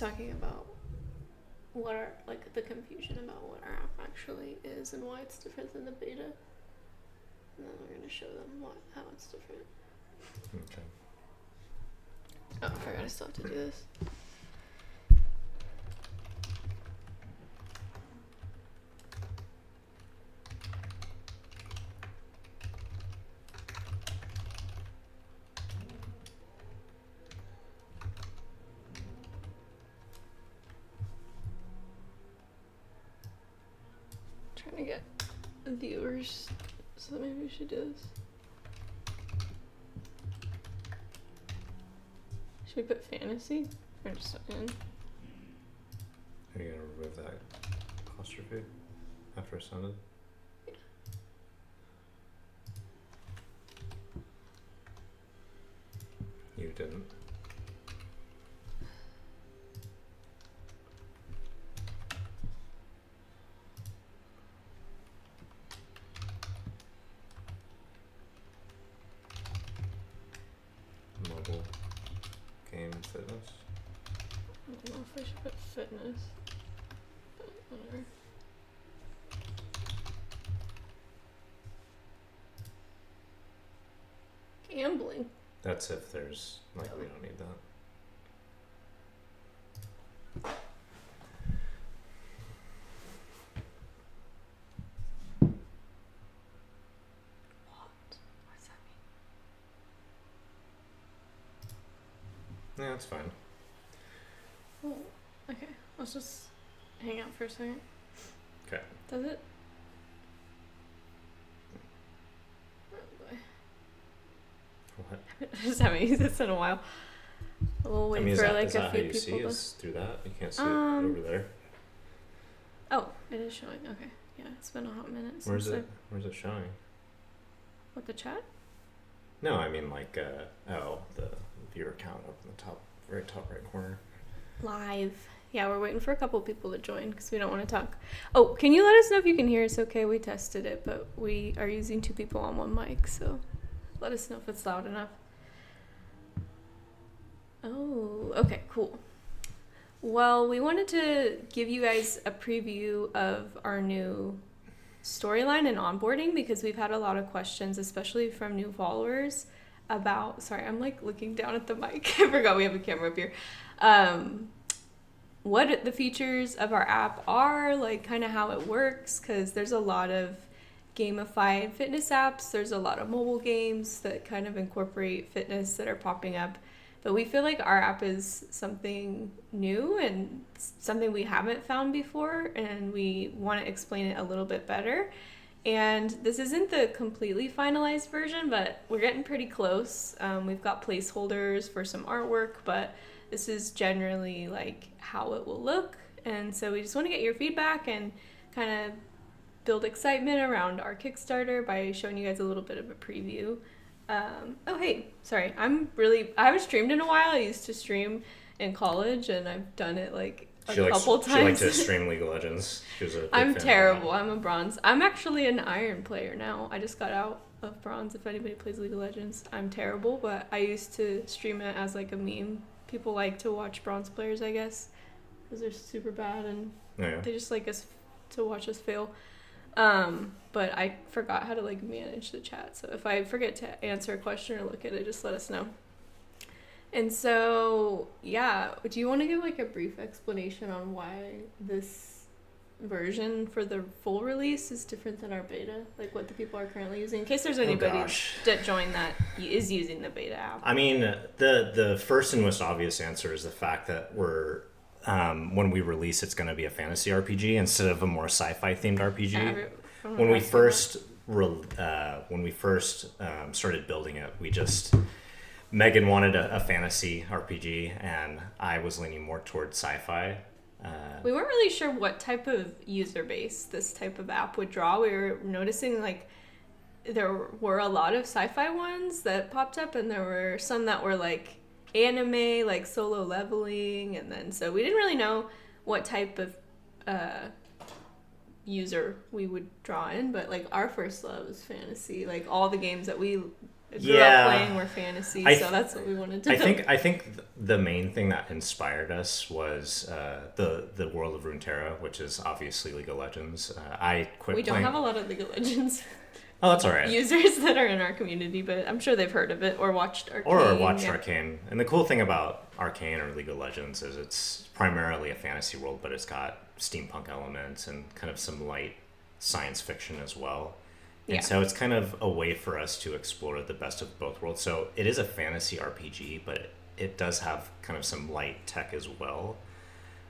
talking about what our, like, the confusion about what our app actually is and why it's different than the beta. And then we're going to show them how it's different. Okay. Oh, I forgot I still have to do this. Trying to get viewers, so maybe we should do this. Should we put fantasy or just in? Are you gonna remove that apostrophe after it sounded? Yeah. You didn't. Mobile game fitness. I don't know if I should put fitness, but whatever. Gambling. That's if there's, like, we don't need that. What does that Yeah, that's fine. mean? Well, okay, let's just hang out for a second. Okay. Does it? Oh boy. What? I just haven't used this in a while. We'll wait is for that, like is a that few how you see people to. is through that? You can't see it over there. Oh, it is showing. Okay, yeah, it's been a hot minute since. Where's it showing? What, the chat? No, I mean like the viewer count up in the top right corner. Live. Yeah, we're waiting for a couple people to join because we don't want to talk. Oh, can you let us know if you can hear us okay? We tested it, but we are using 2 people on 1 mic, so let us know if it's loud enough. Oh, okay, cool. Well, we wanted to give you guys a preview of our new storyline and onboarding because we've had a lot of questions, especially from new followers, about, sorry, I'm like looking down at the mic. I forgot we have a camera up here. What the features of our app are, like kind of how it works, because there's a lot of gamified fitness apps. There's a lot of mobile games that kind of incorporate fitness that are popping up. But we feel like our app is something new and something we haven't found before, and we want to explain it a little bit better. And this isn't the completely finalized version, but we're getting pretty close. We've got placeholders for some artwork, but this is generally like how it will look. And so we just want to get your feedback and kind of build excitement around our Kickstarter by showing you guys a little bit of a preview. Oh, hey, sorry. I haven't streamed in a while. I used to stream in college and I've done it like a couple times. She liked to stream League of Legends. She was a big I'm fan terrible. I'm a bronze. I'm actually an iron player now. I just got out of bronze. If anybody plays League of Legends, I'm terrible, but I used to stream it as like a meme. People like to watch bronze players, I guess, because they're super bad and they just like us to watch us fail. But I forgot how to like manage the chat. So if I forget to answer a question or look at it, just let us know. And so, yeah, do you want to give like a brief explanation on why this version for the full release is different than our beta? Like what the people are currently using, in case there's anybody that joined that is using the beta app. I mean, the first and most obvious answer is the fact that we're when we release, it's going to be a fantasy RPG instead of a more sci-fi themed RPG. When we first started building it, Megan wanted a fantasy RPG, and I was leaning more towards sci-fi. We weren't really sure what type of user base this type of app would draw. We were noticing like there were a lot of sci-fi ones that popped up, and there were some that were like anime, like Solo Leveling, and then so we didn't really know what type of user we would draw in, but like our first love is fantasy. Like all the games that we grew up playing were fantasy, so that's what we wanted to do. I think the main thing that inspired us was the world of Runeterra, which is obviously League of Legends. I quit. We don't have a lot of League of Legends. Oh, that's all right. Users that are in our community, but I'm sure they've heard of it or watched Arcane. Or watched Arcane. And the cool thing about Arcane or League of Legends is it's primarily a fantasy world, but it's got steampunk elements and kind of some light science fiction as well. And so it's kind of a way for us to explore the best of both worlds. So it is a fantasy RPG, but it does have kind of some light tech as well.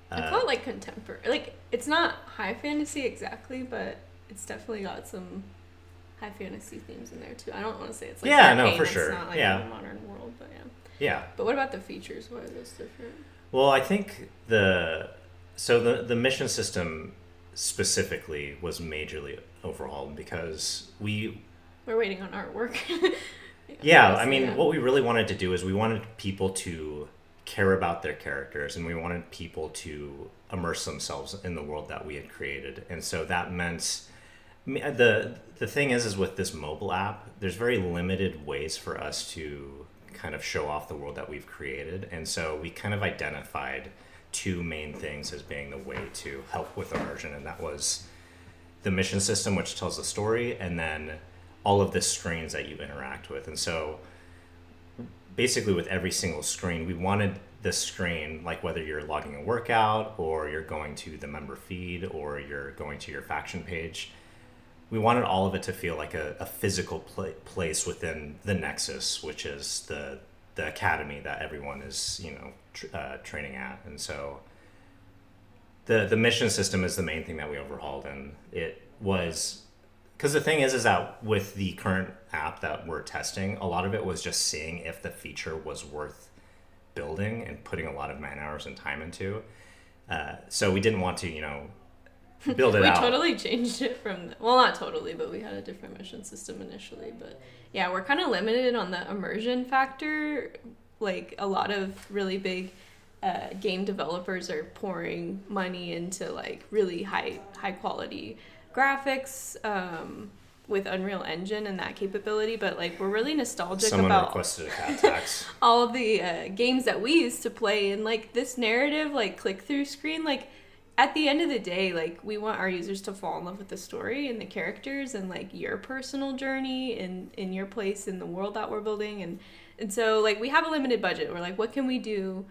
I call it like contemporary. Like, it's not high fantasy exactly, but it's definitely got some high fantasy themes in there too. I don't want to say it's like Arcane. For sure. It's not like a modern world, but yeah. But what about the features? Why are those different? Well, I think the mission system specifically was majorly overhauled because we're waiting on artwork. What we really wanted to do is we wanted people to care about their characters, and we wanted people to immerse themselves in the world that we had created. And so that meant the thing is with this mobile app, there's very limited ways for us to kind of show off the world that we've created. And so we kind of identified two main things as being the way to help with immersion, and that was the mission system, which tells the story, and then all of the screens that you interact with. And so basically with every single screen, we wanted the screen, like whether you're logging a workout or you're going to the member feed or you're going to your faction page, we wanted all of it to feel like a physical place within the Nexus, which is the academy that everyone is, training at. And so the mission system is the main thing that we overhauled, and it was because the thing is that with the current app that we're testing, a lot of it was just seeing if the feature was worth building and putting a lot of man hours and time into. So we didn't want to, build it out. We totally changed it well, not totally, but we had a different mission system initially. But yeah, we're kind of limited on the immersion factor. Like, a lot of really big game developers are pouring money into like really high quality graphics with Unreal Engine and that capability, but like we're really nostalgic about requested a cat tax. all of the games that we used to play, and like this narrative like click through screen, like at the end of the day, like we want our users to fall in love with the story and the characters and like your personal journey in your place in the world that we're building, and so like we have a limited budget. We're like, what can we do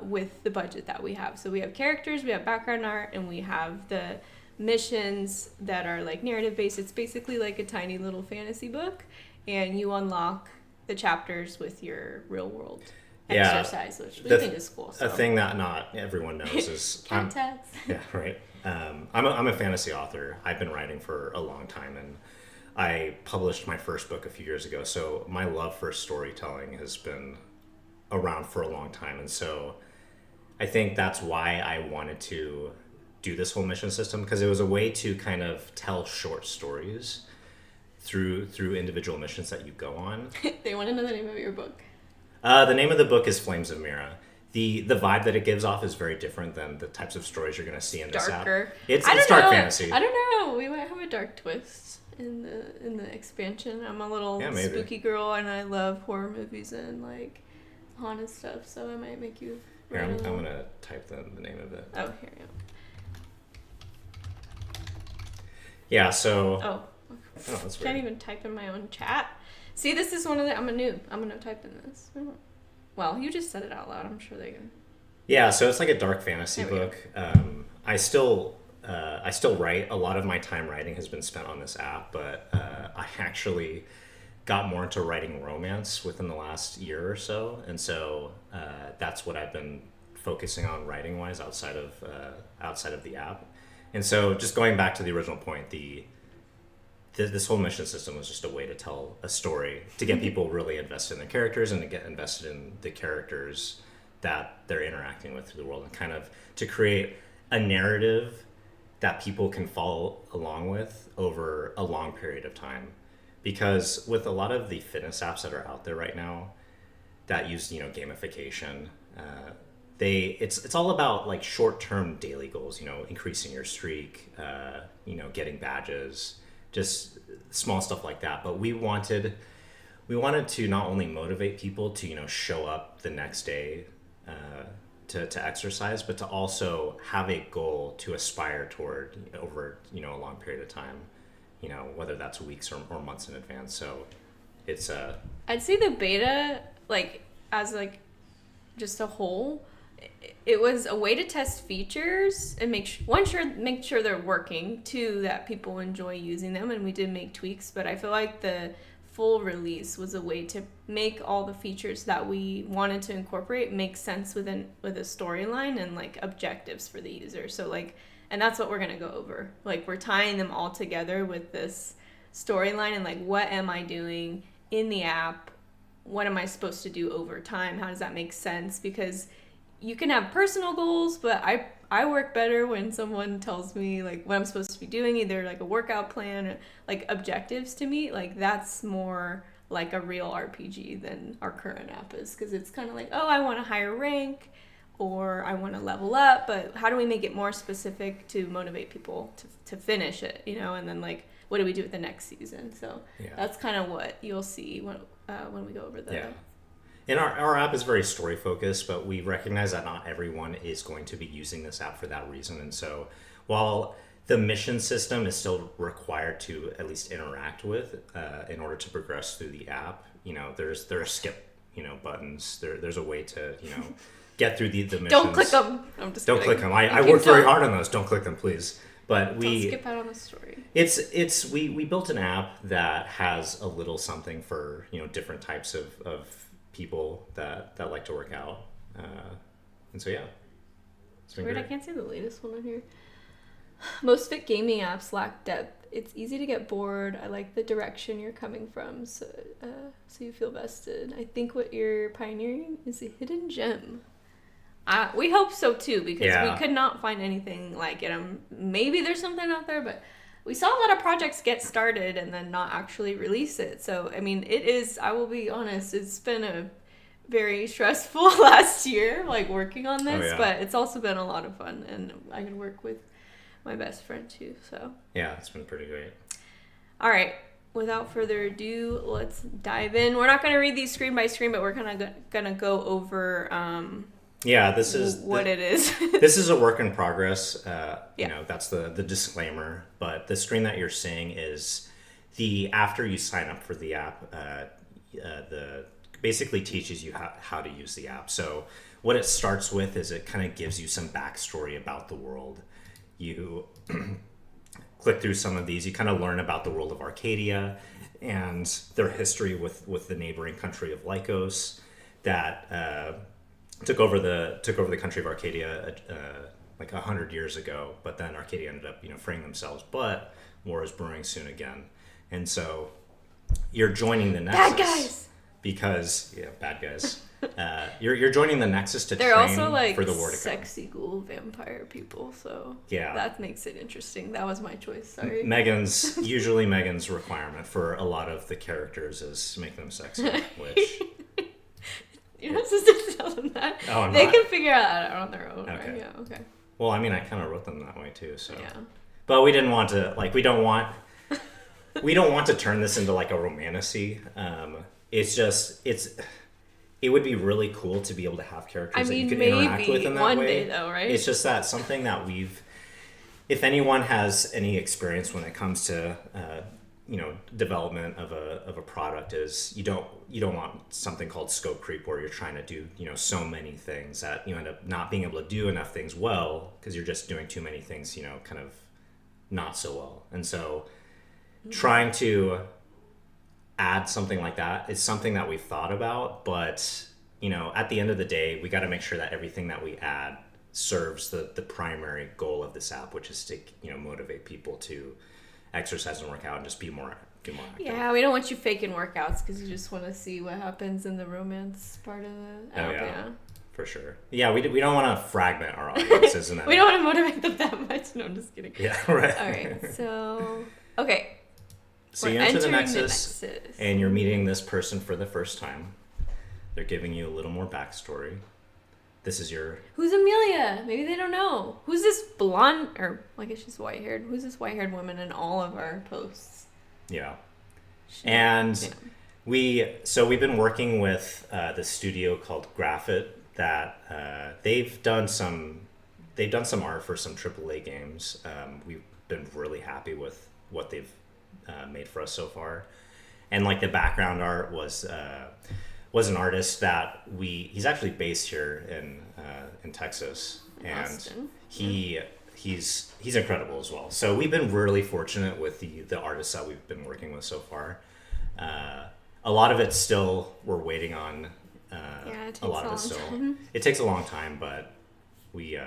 with the budget that we have? So we have characters, we have background art, and we have the missions that are like narrative based. It's basically like a tiny little fantasy book, and you unlock the chapters with your real world exercise, which we think is cool. So. A thing that not everyone knows is cat tags. Yeah, right. I'm a fantasy author. I've been writing for a long time, and I published my first book a few years ago. So my love for storytelling has been around for a long time, and so I think that's why I wanted to do this whole mission system, because it was a way to kind of tell short stories through individual missions that you go on. They want to know the name of your book. The name of the book is Flames of Mira. The vibe that it gives off is very different than the types of stories you're going to see in this app. It's dark fantasy. I don't know. We might have a dark twist in the expansion. I'm a little spooky girl, and I love horror movies and like haunted stuff, so I might make you. Here, I'm going to type the name of it. Oh, here you go. Yeah, so... Oh, that's weird. Can't even type in my own chat. See, this is one of the... I'm a noob. I'm going to type in this. Well, you just said it out loud. I'm sure they can... Yeah, so it's like a dark fantasy book. I still write. A lot of my time writing has been spent on this app, but I actually got more into writing romance within the last year or so, and so that's what I've been focusing on writing-wise outside of the app. And so just going back to the original point, this whole mission system was just a way to tell a story, to get people really invested in their characters and to get invested in the characters that they're interacting with through the world, and kind of to create a narrative that people can follow along with over a long period of time. Because with a lot of the fitness apps that are out there right now that use, gamification, it's all about like short-term daily goals, increasing your streak, getting badges, just small stuff like that. But we wanted we wanted to not only motivate people to, show up the next day to exercise, but to also have a goal to aspire toward over, a long period of time, whether that's weeks or months in advance. So it's I'd say the beta, like, as like just a whole, it was a way to test features and make sure they're working, two, that people enjoy using them, and we did make tweaks, but I feel like the full release was a way to make all the features that we wanted to incorporate make sense with a storyline and like objectives for the user. So like, and that's what we're going to go over. Like, we're tying them all together with this storyline and like, what am I doing in the app? What am I supposed to do over time? How does that make sense? Because you can have personal goals, but I work better when someone tells me like what I'm supposed to be doing, either like a workout plan or like objectives to meet. Like, that's more like a real RPG than our current app is, because it's kind of like, oh, I want a higher rank or I want to level up, but how do we make it more specific to motivate people to finish it, and then like, what do we do with the next season? So that's kind of what you'll see when we go over the... Yeah. And our app is very story focused, but we recognize that not everyone is going to be using this app for that reason. And so while the mission system is still required to at least interact with in order to progress through the app, there are skip, buttons. There's a way to, get through the missions. Don't click them. I'm just Don't kidding. click them. I worked very hard on those. Don't click them, please. But Don't skip out on the story. We built an app that has a little something for, different types of people that like to work out. And so, yeah. It's been Weird, great. I can't see the latest one on here. Most fit gaming apps lack depth. It's easy to get bored. I like the direction you're coming from, so you feel vested. I think what you're pioneering is a hidden gem. We hope so too, because we could not find anything like it. Maybe there's something out there, but we saw a lot of projects get started and then not actually release it. So, I mean, I will be honest, it's been a very stressful last year, like working on this, but it's also been a lot of fun, and I can work with my best friend too, so. Yeah, it's been pretty great. All right. Without further ado, let's dive in. We're not going to read these screen by screen, but we're kind of going to go over this is what it is. This is a work in progress. That's the disclaimer. But the screen that you're seeing is after you sign up for the app, basically teaches you how to use the app. So what it starts with is it kind of gives you some backstory about the world. You click through some of these, you kind of learn about the world of Arcadia and their history with the neighboring country of Lycos that took over the country of Arcadia like 100 years ago, but then Arcadia ended up freeing themselves, but war is brewing soon again. And so you're joining the Nexus. Bad guys! Because, bad guys. You're joining the Nexus to They're train also like for the war to come. sexy ghoul vampire people, so yeah, that makes it interesting. That was my choice. Sorry. Megan's requirement for a lot of the characters is to make them sexy, which you're not supposed to tell them that. Oh, I'm they not? can figure it out on their own. Okay. Right? Yeah. Okay. Well, I mean, I kind of wrote them that way too. So. Yeah. But we didn't want to we don't want to turn this into like a romantasy. It would be really cool to be able to have characters that you could interact with in that one way. Day though, right? It's just that something that if anyone has any experience when it comes to development of a product, is you don't want something called scope creep where you're trying to do so many things that you end up not being able to do enough things well because you're just doing too many things kind of not so well. And so trying to add something like that is something that we've thought about, but at the end of the day, we got to make sure that everything that we add serves the primary goal of this app, which is to motivate people to exercise and work out and just be more active. Yeah, we don't want you faking workouts because you just want to see what happens in the romance part of the app. Yeah. For sure. Yeah, we don't want to fragment our audiences. We don't want to motivate them that much. No, I'm just kidding. Yeah, right. All right, so okay. So you enter the Nexus, and you're meeting this person for the first time. They're giving you a little more backstory. This is Who's Amelia? Maybe they don't know. Who's this blonde, or I guess she's white-haired. Who's this white-haired woman in all of our posts? Yeah. And We've been working with the studio called Graphit that they've done some art for some AAA games. We've been really happy with what they've made for us so far, and like the background art was an artist that he's actually based here in Texas, and Austin. he's incredible as well. So we've been really fortunate with the artists that we've been working with so far. A lot of it still we're waiting on. Yeah, it takes a lot a of it long still. time. It takes a long time, but we're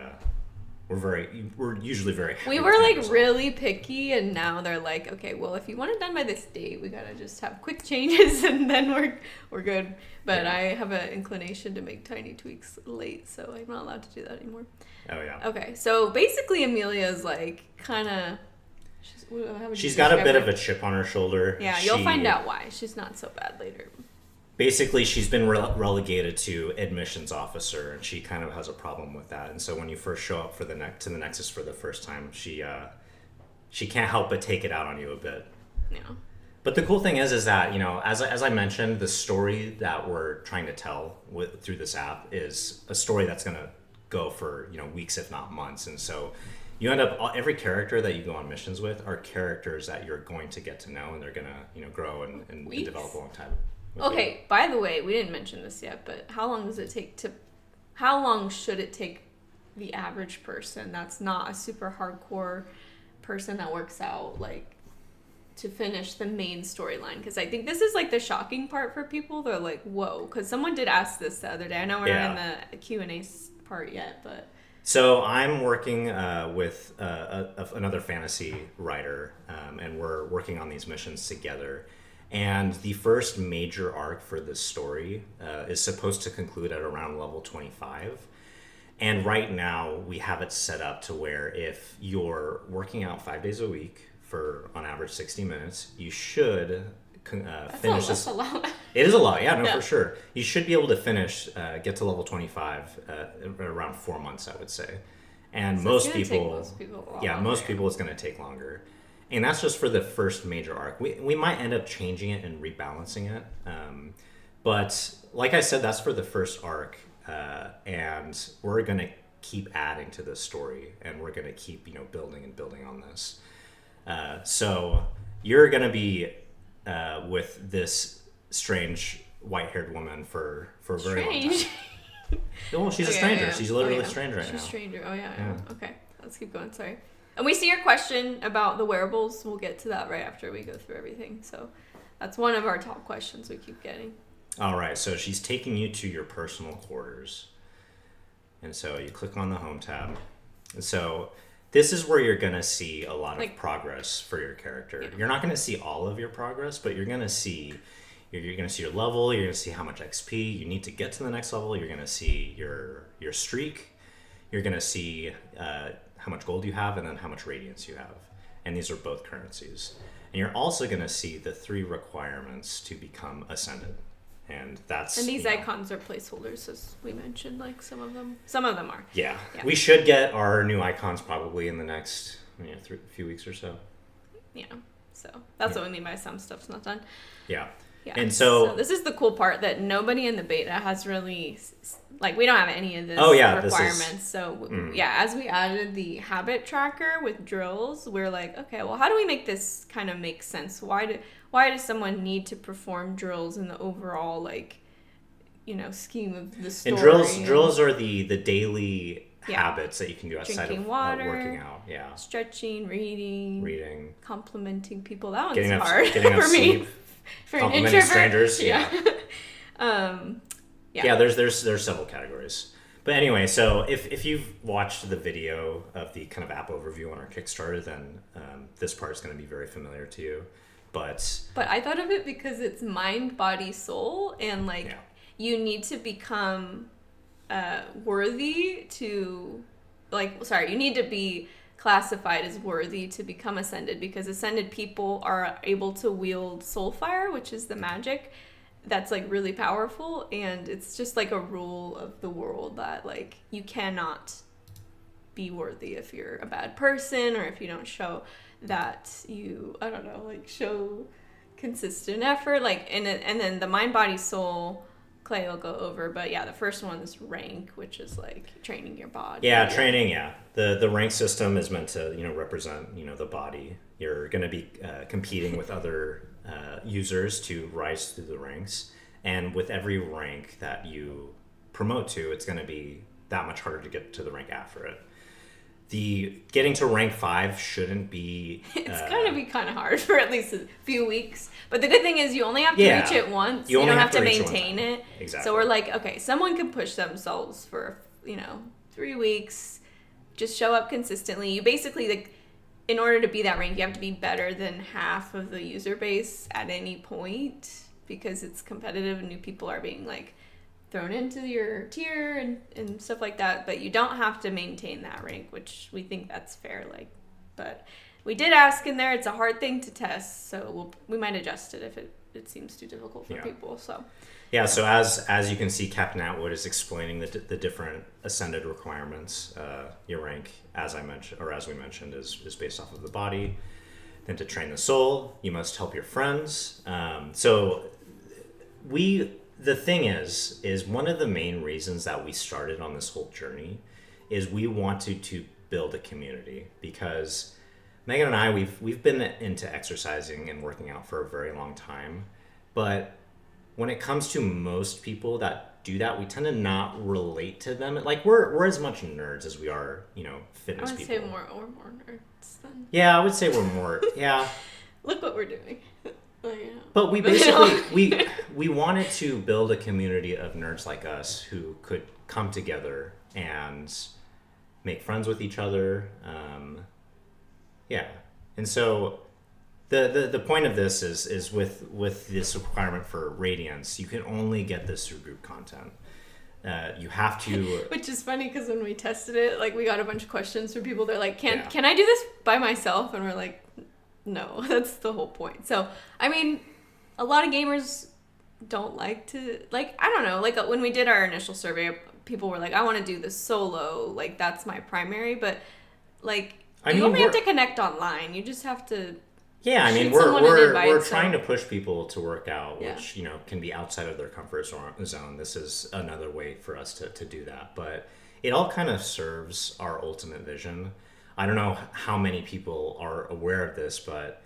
usually very happy We with were the like result. really picky, and now they're like, okay, well, if you want it done by this date, we gotta just have quick changes, and then we're good. But Yeah. I have an inclination to make tiny tweaks late, so I'm not allowed to do that anymore. Oh yeah. Okay, so basically, Amelia's like kind of. She's got a bit of a chip on her shoulder. Yeah, you'll find out why. She's not so bad later. Basically, she's been relegated to admissions officer, and she kind of has a problem with that. And so when you first show up for the Nexus for the first time, she can't help but take it out on you a bit. Yeah. But the cool thing is that, you know, as I mentioned, the story that we're trying to tell through this app is a story that's going to go for, you know, weeks, if not months. And so you end up, every character that you go on missions with are characters that you're going to get to know, and they're going to, you know, grow and Weeks? develop a long time. Okay, by the way, we didn't mention this yet, but how long should it take the average person that's not a super hardcore person that works out, like, to finish the main storyline? Because I think this is, like, the shocking part for people. They're like, whoa, because someone did ask this the other day. I know we're not in the Q&A part yet, but... So I'm working with another fantasy writer, and we're working on these missions together. And the first major arc for this story is supposed to conclude at around level 25. And right now we have it set up to where if you're working out 5 days a week for on average 60 minutes, you should finish this. That's a lot. It is a lot, yeah, no, Yeah. for sure. You should be able to finish, get to level 25 around 4 months, I would say. And So most it's gonna take people, most people a lot yeah, most longer. people it's going to take longer. And that's just for the first major arc. We might end up changing it and rebalancing it. But like I said, that's for the first arc. And we're going to keep adding to this story. And we're going to keep, you know, building and building on this. So you're going to be with this strange white-haired woman for a very long time. Strange. Well, she's a Okay, stranger. yeah. She's literally Oh, yeah. strange right She's now. a stranger. Oh, yeah, Yeah. yeah. Okay, let's keep going. Sorry. And we see your question about the wearables. We'll get to that right after we go through everything. So that's one of our top questions we keep getting. All right, so she's taking you to your personal quarters. And so you click on the home tab. And so this is where you're going to see a lot of progress for your character. Yeah. You're not going to see all of your progress, but you're going to see your level, you're going to see how much XP you need to get to the next level, you're going to see your streak, you're going to see how much gold you have, and then how much radiance you have. And these are both currencies. And you're also going to see the 3 requirements to become ascended. And that's... And these you know, icons are placeholders, as we mentioned. Like some of them are. Yeah. Yeah. We should get our new icons probably in the next few weeks or so. Yeah. So that's what we mean by some stuff's not done. Yeah. Yeah. And so this is the cool part that nobody in the beta has really, like, we don't have any of this requirements. So yeah, as we added the habit tracker with drills, we're like, okay, well, how do we make this kind of make sense? Why does someone need to perform drills in the overall, like, you know, scheme of the story? And drills are the daily Yeah. habits that you can do outside Drinking of water, working out. Yeah. Stretching, reading, complimenting people. That one's Getting enough hard getting enough for me. sleep. For an Complimenting introvert. strangers. Yeah. Yeah. There's several categories. But anyway, so if you've watched the video of the kind of app overview on our Kickstarter, then this part is going to be very familiar to you. But I thought of it because it's mind, body, soul, and like Yeah. you need to become worthy to, you need to be classified as worthy to become ascended, because ascended people are able to wield soul fire, which is the magic that's like really powerful, and it's just like a rule of the world that like you cannot be worthy if you're a bad person, or if you don't show that you, I don't know, like show consistent effort, like, and then the mind, body, soul, Clay will go over, but yeah, the first one is rank, which is like training your body. Yeah, training. Yeah, the rank system is meant to represent the body. You're going to be competing with other users to rise through the ranks, and with every rank that you promote to, it's going to be that much harder to get to the rank after it. The getting to rank 5 shouldn't be. It's going to be kind of hard for at least a few weeks. But the good thing is you only have to reach it once. You don't have to maintain it. Exactly. So we're like, okay, someone can push themselves for 3 weeks. Just show up consistently. You basically, like, in order to be that rank, you have to be better than half of the user base at any point, because it's competitive and new people are being like thrown into your tier and stuff like that. But you don't have to maintain that rank, which we think that's fair. Like, but we did ask in there. It's a hard thing to test, so we might adjust it if it seems too difficult for people. So yeah. So as you can see, Captain Atwood is explaining the different ascended requirements. Your rank, as we mentioned, is based off of the body. Then to train the soul, you must help your friends. The thing is one of the main reasons that we started on this whole journey is we wanted to build a community, because Megan and I, we've been into exercising and working out for a very long time, but when it comes to most people that do that, we tend to not relate to them. Like, we're as much nerds as we are, fitness people. I would say more nerds than... Yeah, I would say we're more, yeah. Look what we're doing. But we basically we wanted to build a community of nerds like us who could come together and make friends with each other. And so the point of this is with this requirement for Radiance, you can only get this through group content. You have to... Which is funny, because when we tested it, like, we got a bunch of questions from people. They're like, can I do this by myself? And we're like, no, that's the whole point. So, I mean, a lot of gamers don't like to, like, I don't know, like, when we did our initial survey, people were like, I want to do this solo, like, that's my primary, but, like, you only have to connect online. You just have to... Yeah, I mean, we're trying to push people to work out, which, can be outside of their comfort zone. This is another way for us to do that. But it all kind of serves our ultimate vision. I don't know how many people are aware of this, but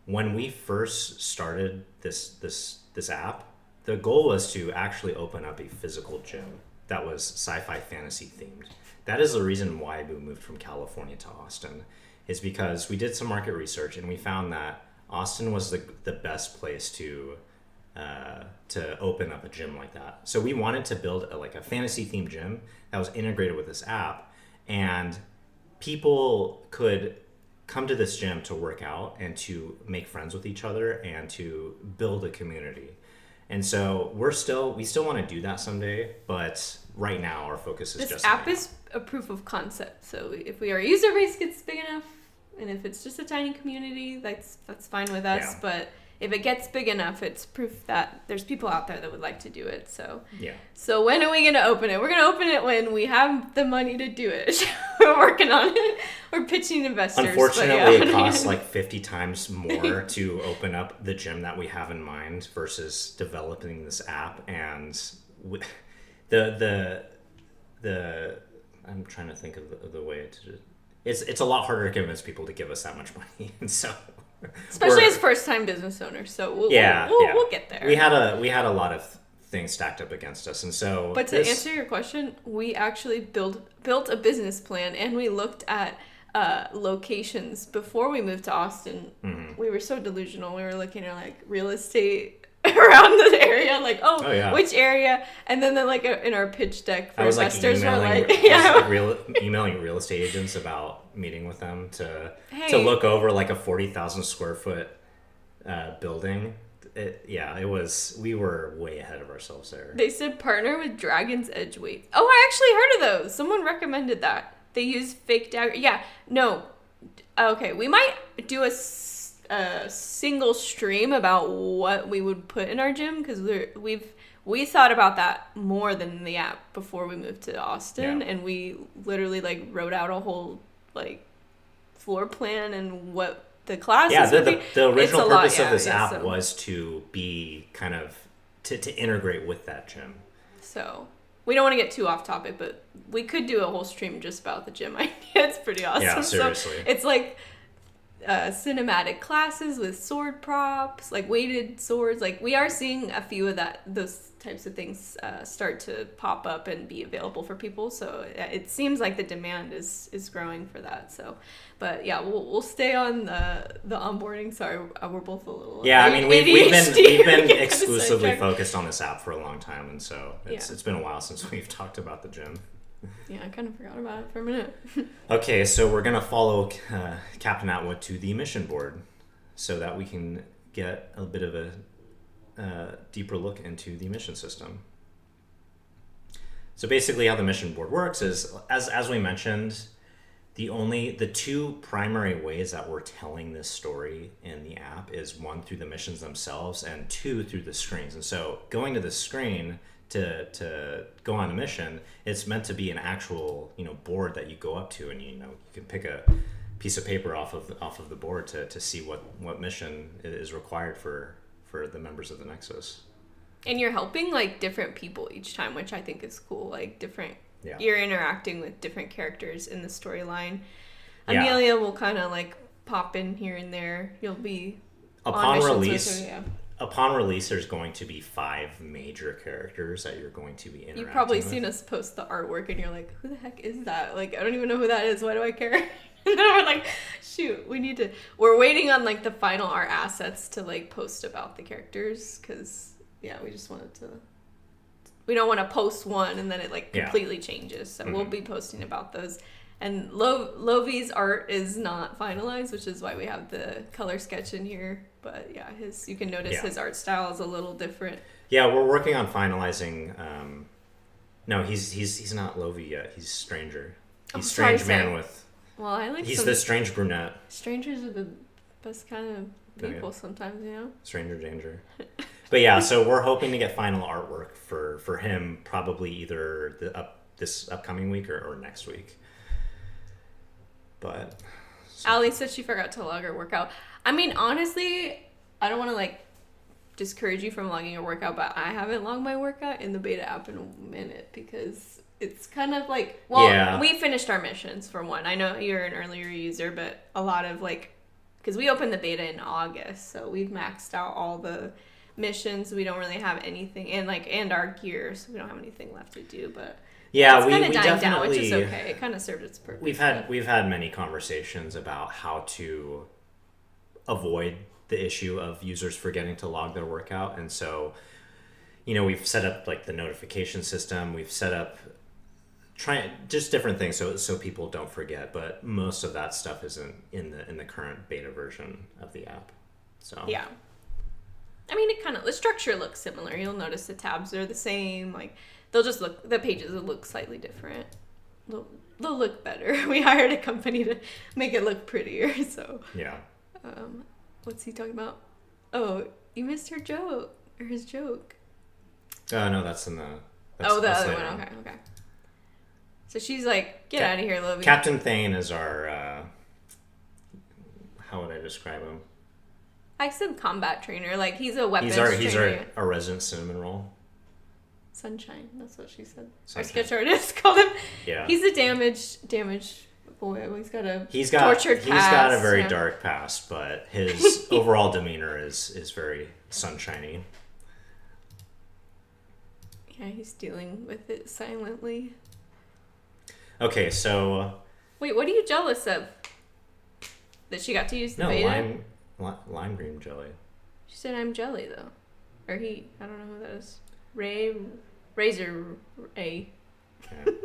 when we first started this app, the goal was to actually open up a physical gym that was sci-fi fantasy themed. That is the reason why we moved from California to Austin, is because we did some market research and we found that Austin was the best place to open up a gym like that. So we wanted to build a fantasy themed gym that was integrated with this app, and people could come to this gym to work out and to make friends with each other and to build a community. And so we still want to do that someday, but right now our focus is this app is a proof of concept. So if our user base gets big enough, and if it's just a tiny community, that's fine with us. Yeah. But if it gets big enough, it's proof that there's people out there that would like to do it. So So when are we going to open it? We're going to open it when we have the money to do it. We're working on it. We're pitching investors. Unfortunately, it costs like 50 times more to open up the gym that we have in mind versus developing this app. And the I'm trying to think of the way to... It's a lot harder to convince people to give us that much money, and so especially as first-time business owners. So we'll get there. We had a lot of things stacked up against us, and so. But to answer your question, we actually built a business plan, and we looked at locations before we moved to Austin. Mm-hmm. We were so delusional. We were looking at like real estate around the area, like which area, and then in our pitch deck for investors, emailing real estate agents about meeting with them to look over like a 40,000 square foot building. We were way ahead of ourselves there. They said partner with Dragon's Edge weights. Oh, I actually heard of those. Someone recommended that. They use fake dagger. Yeah, no. Okay, we might do a single stream about what we would put in our gym, because we thought about that more than the app before we moved to Austin, and we literally wrote out a whole floor plan and what the classes. Yeah, would be. the It's a original lot, purpose of yeah, this yeah, app so- was to be kind of to integrate with that gym. So we don't want to get too off topic, but we could do a whole stream just about the gym idea. It's pretty awesome. Yeah, seriously. So it's like cinematic classes with sword props, like weighted swords. Like we are seeing a few of those types of things start to pop up and be available for people. So it seems like the demand is growing for that. So, but yeah, we'll stay on the onboarding. Sorry, we're both a little Yeah, I mean we've ADHD. been Get exclusively sidetracked. focused on this app for a long time, and so it's Yeah. it's been a while since we've talked about the gym. Yeah, I kind of forgot about it for a minute. Okay, so we're gonna follow Captain Atwood to the mission board, so that we can get a bit of a deeper look into the mission system. So basically, how the mission board works is, as we mentioned, the two primary ways that we're telling this story in the app is one through the missions themselves, and two through the screens. And so going to the screen to go on a mission, it's meant to be an actual board that you go up to, and you can pick a piece of paper off of the board to see what mission is required for the members of the Nexus. And you're helping like different people each time, which I think is cool. Like different, Yeah. you're interacting with different characters in the storyline. Yeah. Amelia will kind of like pop in here and there. You'll be Upon on missions release, with her, yeah. upon release, there's going to be 5 major characters that you're going to be interacting You've probably with. seen us post the artwork and you're like, who the heck is that? Like, I don't even know who that is. Why do I care? And then we're like, shoot, we're waiting on like the final art assets to like post about the characters. Cause yeah, we just wanted to, we don't want to post one and then it like Yeah. completely changes. So Mm-hmm. we'll be posting about those. And Lovi's art is not finalized, which is why we have the color sketch in here. But yeah, you can notice Yeah. his art style is a little different. Yeah, we're working on finalizing. No, he's not Lovi yet. He's Stranger. He's sorry, Strange Man sorry. with. Well, I like He's some the strange brunette. strangers are the best kind of people Okay. sometimes, you know? Stranger danger. But yeah, so we're hoping to get final artwork for him probably either this upcoming week or next week. But Allie said she forgot to log her workout. I mean, honestly, I don't want to like discourage you from logging your workout, but I haven't logged my workout in the beta app in a minute because it's kind of like, well, Yeah. we finished our missions for one. I know you're an earlier user, but a lot of like, because we opened the beta in August, so we've maxed out all the missions. We don't really have anything, and our gear, so we don't have anything left to do. But yeah, it's we kind of dying definitely down, which is okay. It kind of served its purpose. we've had many conversations about how to avoid the issue of users forgetting to log their workout, and so we've set up like the notification system. We've set up just different things so people don't forget, but most of that stuff isn't in the current beta version of the app. So Yeah. I mean, the structure looks similar. You'll notice the tabs are the same. Like, the pages will look slightly different. They'll look better. We hired a company to make it look prettier. So, yeah. what's he talking about? Oh, you missed her joke, or his joke. No, that's in the. That's, The that's other later one. on. Okay. So she's like, get out of here, Lovey. Captain Thane is our. How would I describe him? I said combat trainer. Like, he's a weapons He's trainer. our resident cinnamon roll. Sunshine. That's what she said. Sunshine. Our sketch artist called him. Yeah. He's a damaged boy. He's got a He's got tortured past. a very yeah. dark past, but his overall demeanor is very sunshiny. Yeah, he's dealing with it silently. Okay, so Wait, what are you jealous of? That she got to use the no beta? lime green jelly. She said I'm jelly though. Or he, I don't know who that is. Razor A. Okay.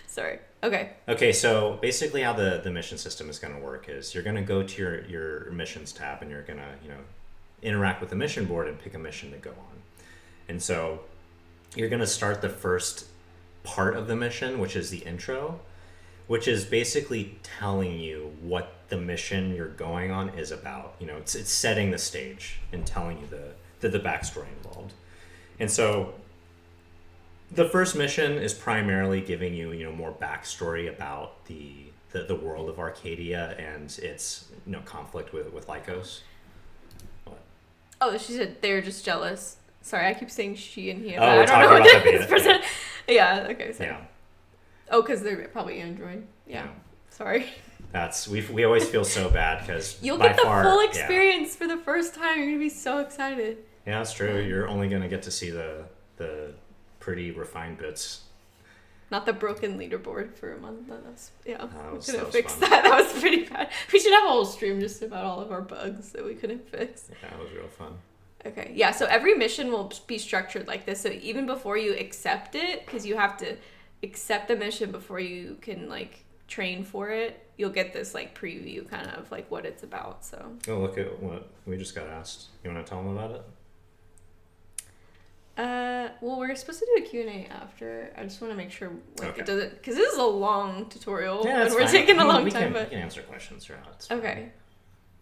Sorry. Okay. Okay, so basically how the mission system is going to work is you're going to go to your missions tab and you're going to, interact with the mission board and pick a mission to go on. And so you're going to start the first part of the mission, which is the intro, which is basically telling you what the mission you're going on is about. It's setting the stage and telling you the backstory involved. And so The first mission is primarily giving you, more backstory about the world of Arcadia and its, conflict with Lycos. What? Oh, she said they're just jealous. Sorry, I keep saying she and he. Oh, we're talking about the beta. Yeah, okay, sorry. Yeah. Oh, because they're probably Android. Yeah. Sorry. We always feel so bad because you'll get the full experience for the first time. You're gonna be so excited. Yeah, that's true. You're only gonna get to see the pretty refined bits. Not the broken leaderboard for a month. We couldn't fix fun. that. That was pretty bad. We should have a whole stream just about all of our bugs that we couldn't fix. Yeah, it was real fun. Okay, yeah, so every mission will be structured like this. So even before you accept it, because you have to accept the mission before you can, like, train for it, you'll get this, like, preview kind of, like, what it's about, so. Oh, look at what we just got asked. You want to tell them about it? Well, we're supposed to do a Q&A after. I just want to make sure, like, Okay. It doesn't, because this is a long tutorial, Yeah, and we're fine. taking a long we time, can, but. We can answer questions throughout. Okay.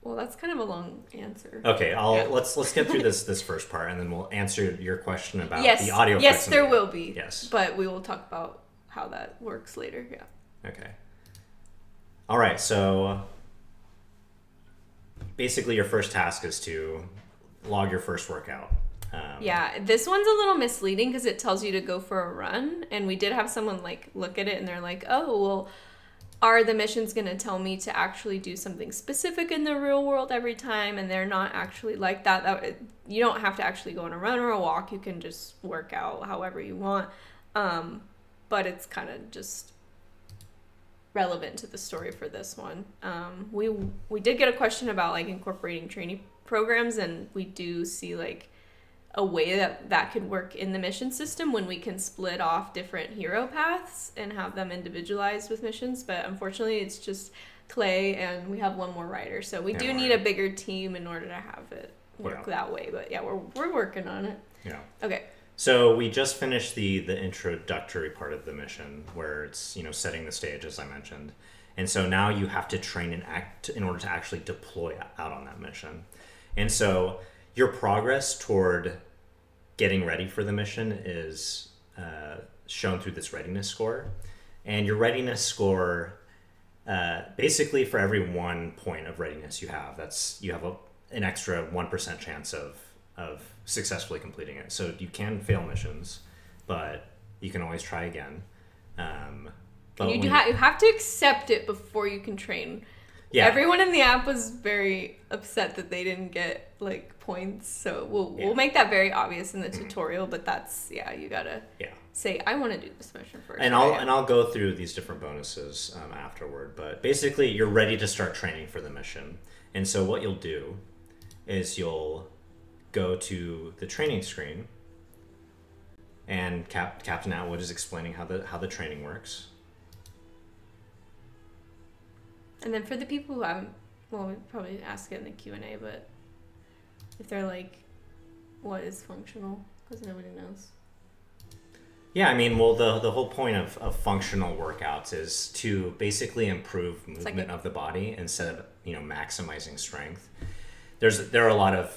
Well, that's kind of a long answer. Okay, let's get through this first part, and then we'll answer your question about yes, the audio. Yes, there will be. Yes, but we will talk about how that works later. Yeah. Okay. All right. So basically, your first task is to log your first workout. Yeah, this one's a little misleading because it tells you to go for a run, and we did have someone like look at it, and they're like, "Oh, well, are the missions going to tell me to actually do something specific in the real world every time?" And they're not actually like that. You don't have to actually go on a run or a walk. You can just work out however you want. But it's kind of just relevant to the story for this one. We did get a question about, like, incorporating training programs, and we do see, like, a way that could work in the mission system when we can split off different hero paths and have them individualized with missions. But unfortunately, it's just Clay, and we have one more writer, so we do need a bigger team in order to have it work that way. But yeah, we're working on it. Yeah. Okay. So we just finished the introductory part of the mission where it's, setting the stage, as I mentioned. And so now you have to train and act in order to actually deploy out on that mission. And so your progress toward getting ready for the mission is shown through this readiness score. And your readiness score, basically for every 1 point of readiness you have an extra 1% chance of successfully completing it. So you can fail missions, but you can always try again. You have to accept it before you can train. Yeah. Everyone in the app was very upset that they didn't get, like, points. So we'll make that very obvious in the tutorial. But that's you gotta say, I want to do this mission first. And I'll go through these different bonuses afterward. But basically, you're ready to start training for the mission. And so what you'll do is you'll go to the training screen, and Captain Atwood is explaining how the training works. And then for the people who haven't, well, we'll probably ask it in the Q&A, but if they're like, what is functional? Because nobody knows. Yeah, I mean, well, the whole point of functional workouts is to basically improve movement of the body instead of, maximizing strength. There are a lot of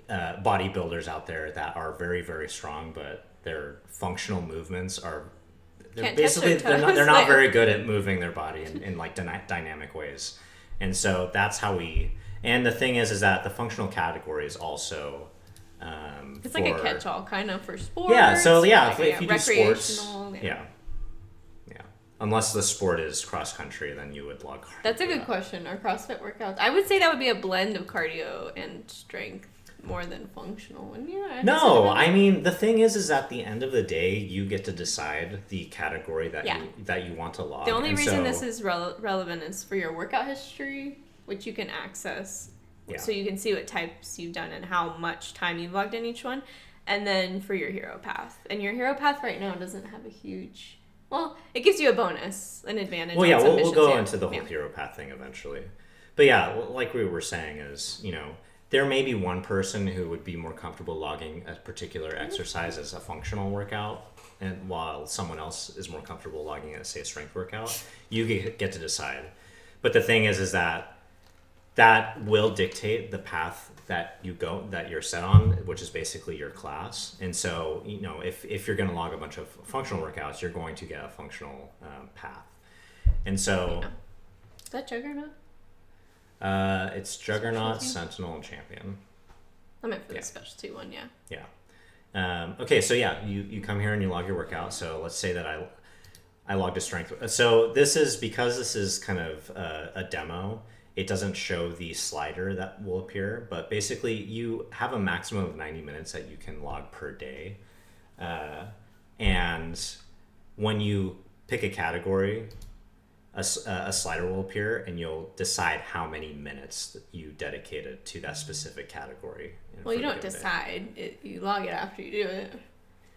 bodybuilders out there that are very, very strong, but their functional movements are they're not very good at moving their body in like dynamic ways. And so that's how and the thing is that the functional category is also it's like a catch-all kind of for sports. Yeah, so like, if you do sports, yeah. Unless the sport is cross country, then you would log. That's a good question. Are CrossFit workouts? I would say that would be a blend of cardio and strength more than functional, wouldn't you? No, I mean, the thing is at the end of the day, you get to decide the category that you want to log. The only reason this is relevant is for your workout history, which you can access. Yeah. So you can see what types you've done and how much time you've logged in each one. And then for your hero path. And your hero path right now doesn't have a huge... Well, it gives you a bonus, an advantage. Well, yeah, we'll go into the whole hero path thing eventually. But yeah, like we were saying is, there may be one person who would be more comfortable logging a particular exercise as a functional workout, and while someone else is more comfortable logging it as, say, a strength workout. You get to decide. But the thing is that will dictate the path that you're set on, which is basically your class. And so, if you're going to log a bunch of functional workouts, you're going to get a functional path. And so, is that Juggernaut? It's Juggernaut, Sentinel, and Champion. I meant for the specialty one, yeah. Yeah. Okay, so you come here and you log your workout. So let's say that I logged a strength. So this is kind of a demo. It doesn't show the slider that will appear, but basically you have a maximum of 90 minutes that you can log per day. And when you pick a category, a slider will appear, and you'll decide how many minutes you dedicated to that specific category. Well, you don't decide. You log it after you do it.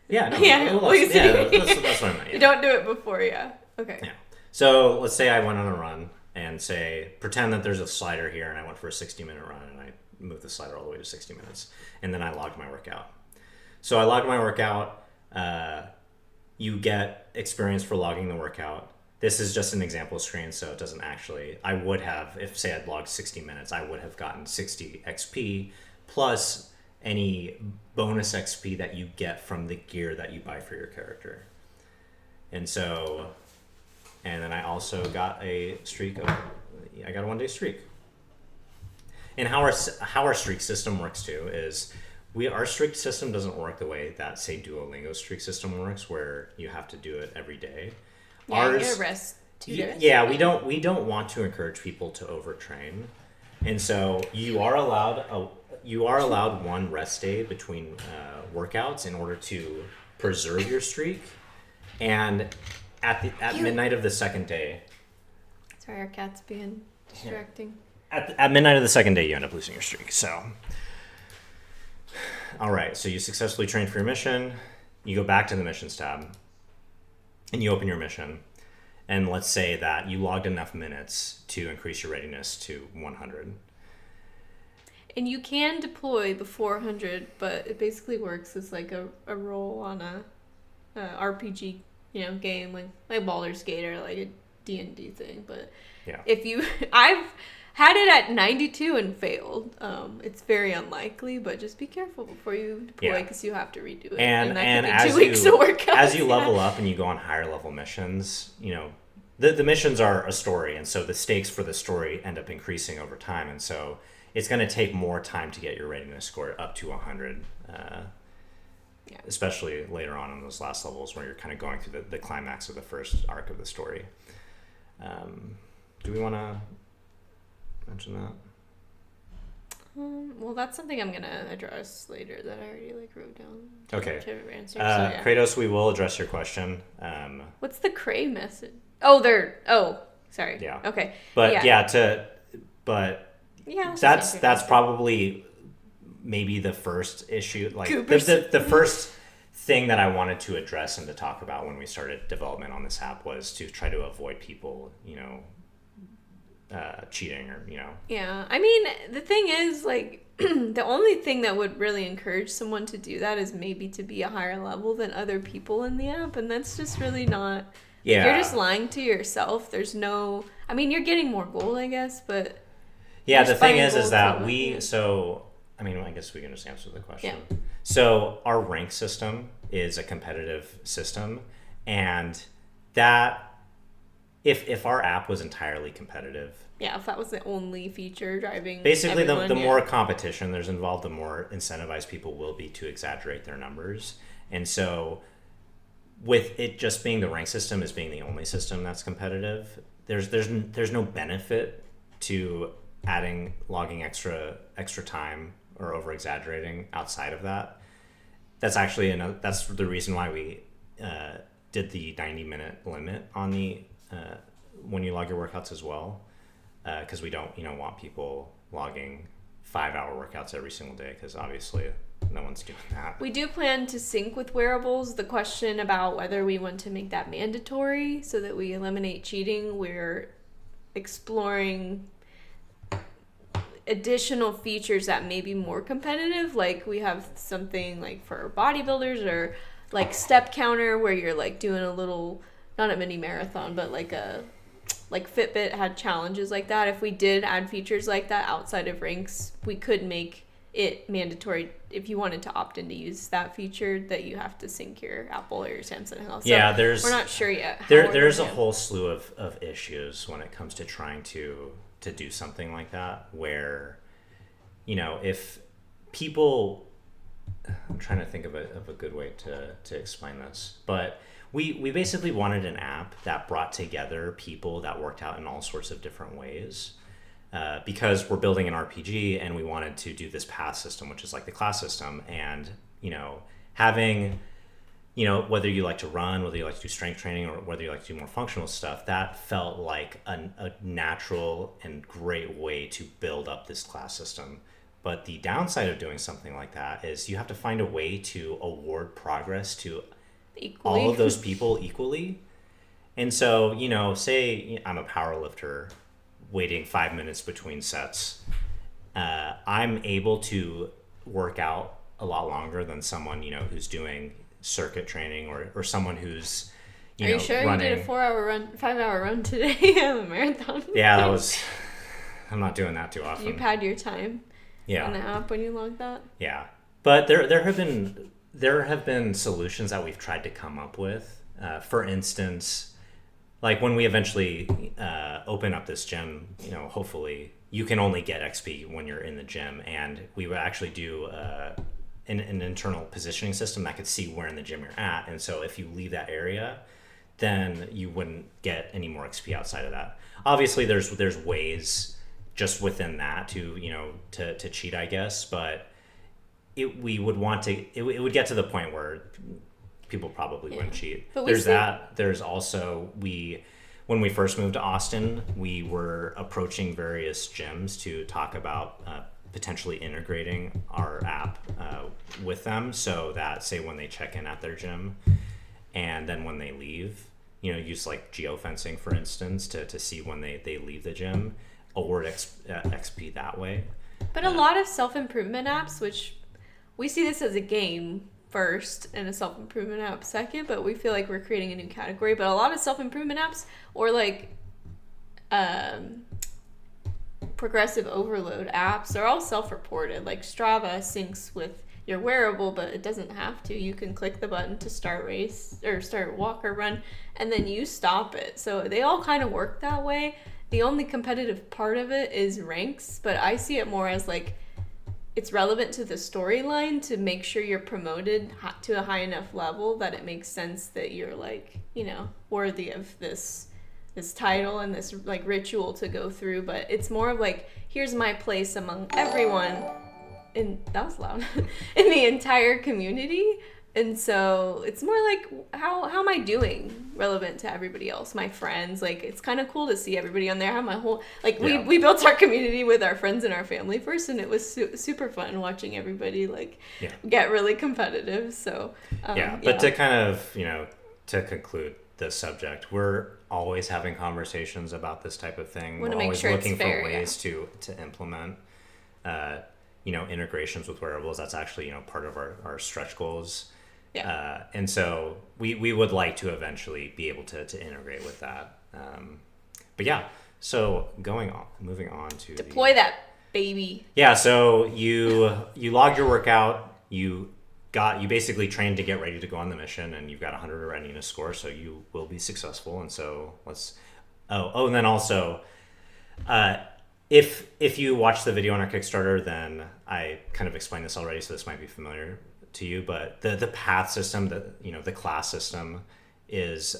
Yeah, no, yeah, that's what I meant. Yeah. You don't do it before, yeah. Okay. Yeah. So let's say I went on a run and pretend that there's a slider here, and I went for a 60-minute run, and I moved the slider all the way to 60 minutes, and then I logged my workout. So I logged my workout. You get experience for logging the workout. This is just an example screen, so it doesn't actually... I would have, if say I'd logged 60 minutes, I would have gotten 60 XP plus any bonus XP that you get from the gear that you buy for your character. And then I also got a one-day streak. And how our streak system works too is our streak system doesn't work the way that, say, Duolingo's streak system works, where you have to do it every day. Yeah, you gotta rest 2 days. Yeah, we don't want to encourage people to overtrain, and so you are allowed one rest day between workouts in order to preserve your streak. And at midnight of the second day. Sorry, our cat's being distracting. At midnight of the second day, you end up losing your streak. So, all right. So you successfully trained for your mission. You go back to the missions tab, and you open your mission. And let's say that you logged enough minutes to increase your readiness to 100. And you can deploy before 100, but it basically works as like a role on a RPG, game like Baldur's Gate or like a D&D thing. But yeah, I've had it at 92 and failed. It's very unlikely, but just be careful before you deploy because you have to redo it. And that could as be 2 weeks of workouts. As you level up and you go on higher level missions, the missions are a story, and so the stakes for the story end up increasing over time, and so it's going to take more time to get your readiness score up to 100, especially later on in those last levels where you're kind of going through the climax of the first arc of the story. Do we want to mention that? Well, that's something I'm going to address later that I already wrote down. Okay. To answer, Kratos, we will address your question. What's the Cray message? Oh, sorry. Yeah. Okay. But yeah, that's probably maybe the first issue, like the first thing that I wanted to address and to talk about when we started development on this app was to try to avoid people, cheating or. Yeah, I mean, the thing is, like, the only thing that would really encourage someone to do that is maybe to be a higher level than other people in the app, and that's just really not. Yeah. You're just lying to yourself. There's no. I mean, you're getting more gold, I guess, but. Yeah, the thing is that I guess we can just answer the question. Yeah. So our rank system is a competitive system, and that if our app was entirely competitive. Yeah, if that was the only feature driving. Basically, the more competition there's involved, the more incentivized people will be to exaggerate their numbers. And so with it just being the rank system as being the only system that's competitive, there's no benefit to logging extra time or over exaggerating outside of that. That's actually that's the reason why we did the 90-minute limit on the when you log your workouts as well, because we don't want people logging 5-hour workouts every single day, because obviously no one's doing that. We do plan to sync with wearables. The question about whether we want to make that mandatory so that we eliminate cheating, we're exploring additional features that may be more competitive. Like we have something like for bodybuilders, or like step counter where you're like doing a little, not a mini marathon, but like Fitbit had challenges like that. If we did add features like that outside of ranks, we could make it mandatory if you wanted to opt in to use that feature that you have to sync your Apple or your Samsung Health. So yeah, we're not sure yet. There's a whole slew of issues when it comes to trying to do something like that, where, you know, if people, I'm trying to think of a good way to explain this, but we basically wanted an app that brought together people that worked out in all sorts of different ways. Because we're building an RPG and we wanted to do this path system, which is like the class system, and, you know, having, you know, whether you like to run, whether you like to do strength training, or whether you like to do more functional stuff, that felt like a natural and great way to build up this class system. But the downside of doing something like that is you have to find a way to award progress to equally all of those people equally. And so, you know, say I'm a power lifter waiting 5 minutes between sets, I'm able to work out a lot longer than someone, you know, who's doing circuit training, or someone who's, Are you sure running. You did a 5-hour run today on a marathon? Yeah, I'm not doing that too often. You pad your time yeah. on the app when you log that? Yeah. But there have been solutions that we've tried to come up with. For instance, like when we eventually open up this gym, you know, hopefully you can only get XP when you're in the gym, and we would actually do an internal positioning system that could see where in the gym you're at. And so if you leave that area, then you wouldn't get any more XP outside of that. Obviously, there's ways just within that to, you know, to cheat, I guess, but it would get to the point where people probably wouldn't cheat. But there's also, when we first moved to Austin, we were approaching various gyms to talk about potentially integrating our app with them, so that, say, when they check in at their gym and then when they leave, you know, use like geofencing, for instance, to see when they leave the gym, award XP that way. But a lot of self-improvement apps, which we see this as a game first and a self-improvement app second, but we feel like we're creating a new category. But a lot of self-improvement apps, or like progressive overload apps, are all self-reported. Like Strava syncs with your wearable, but it doesn't have to. You can click the button to start race or start walk or run, and then you stop it. So they all kind of work that way. The only competitive part of it is ranks, but I see it more as like it's relevant to the storyline to make sure you're promoted to a high enough level that it makes sense that you're, like, you know, worthy of this title and this like ritual to go through. But it's more of like, here's my place among everyone, and that was loud, in the entire community. And so it's more like, how am I doing relevant to everybody else, my friends. Like, it's kind of cool to see everybody on there. I have my whole, like, we built our community with our friends and our family first, and it was super fun watching everybody, like, get really competitive. So but to kind of, you know, to conclude this subject, we're always having conversations about this type of thing. We're always looking for ways to implement you know, integrations with wearables. That's actually, you know, part of our stretch goals. And so we would like to eventually be able to integrate with that. But yeah, so moving on to deploy that baby. Yeah, so you logged your workout, you basically trained to get ready to go on the mission, and you've got 100 readiness score, so you will be successful. And so and then also, if you watch the video on our Kickstarter, then I kind of explained this already, so this might be familiar to you, but the path system, the class system is,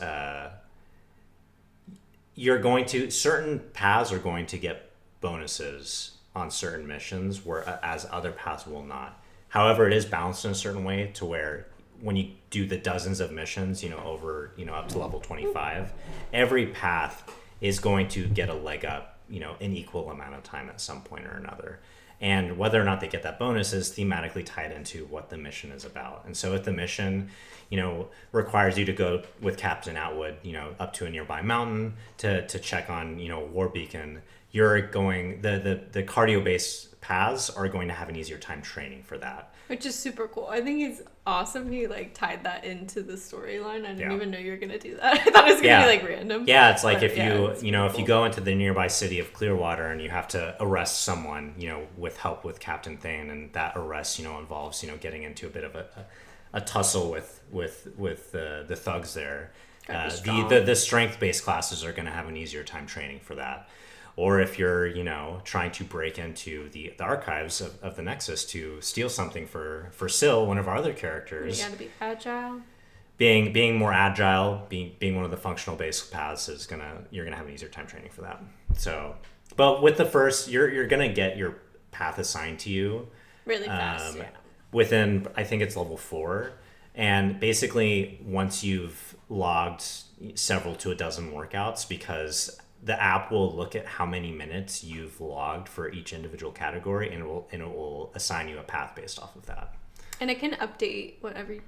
certain paths are going to get bonuses on certain missions, whereas other paths will not. However, it is balanced in a certain way to where when you do the dozens of missions, you know, over, you know, up to level 25, every path is going to get a leg up, you know, an equal amount of time at some point or another. And whether or not they get that bonus is thematically tied into what the mission is about. And so if the mission, you know, requires you to go with Captain Atwood, you know, up to a nearby mountain to check on, you know, a war beacon, you're going the cardio based paths are going to have an easier time training for that. Which is super cool. I think it's awesome he like tied that into the storyline. I didn't even know you were gonna do that. I thought it was gonna be like random. Yeah, it's like but, if if you go into the nearby city of Clearwater and you have to arrest someone, with help with Captain Thane, and that arrest, involves, getting into a bit of a tussle with the thugs there. The strength based classes are going to have an easier time training for that. Or if you're, trying to break into the archives of the Nexus to steal something for Syl, one of our other characters. You gotta be agile. Being more agile, being one of the functional based paths you're gonna have an easier time training for that. So, but with the first, you're gonna get your path assigned to you really fast. Within, I think it's level 4, and basically once you've logged several to a dozen workouts, because the app will look at how many minutes you've logged for each individual category, and it will assign you a path based off of that. And it can update every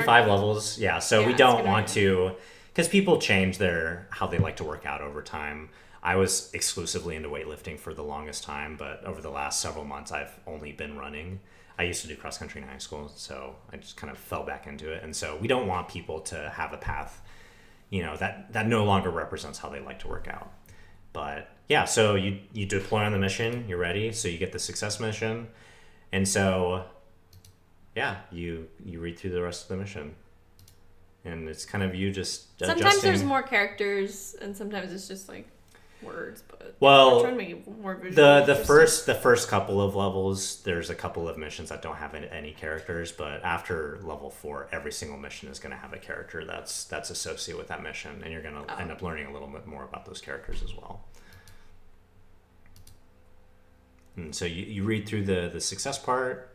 5 levels. Yeah. So we don't want to, because people change how they like to work out over time. I was exclusively into weightlifting for the longest time, but over the last several months, I've only been running. I used to do cross country in high school, so I just kind of fell back into it. And so we don't want people to have a path that no longer represents how they like to work out. But yeah, so you deploy on the mission, you're ready, so you get the success mission, and so yeah, you read through the rest of the mission, and it's kind of you just sometimes adjusting. There's more characters, and sometimes it's just like words, but well, we're trying to make it more visual. the first couple of levels, there's a couple of missions that don't have any characters, but after level 4, every single mission is going to have a character that's associated with that mission, and you're going to end up learning a little bit more about those characters as well. And so you read through the success part,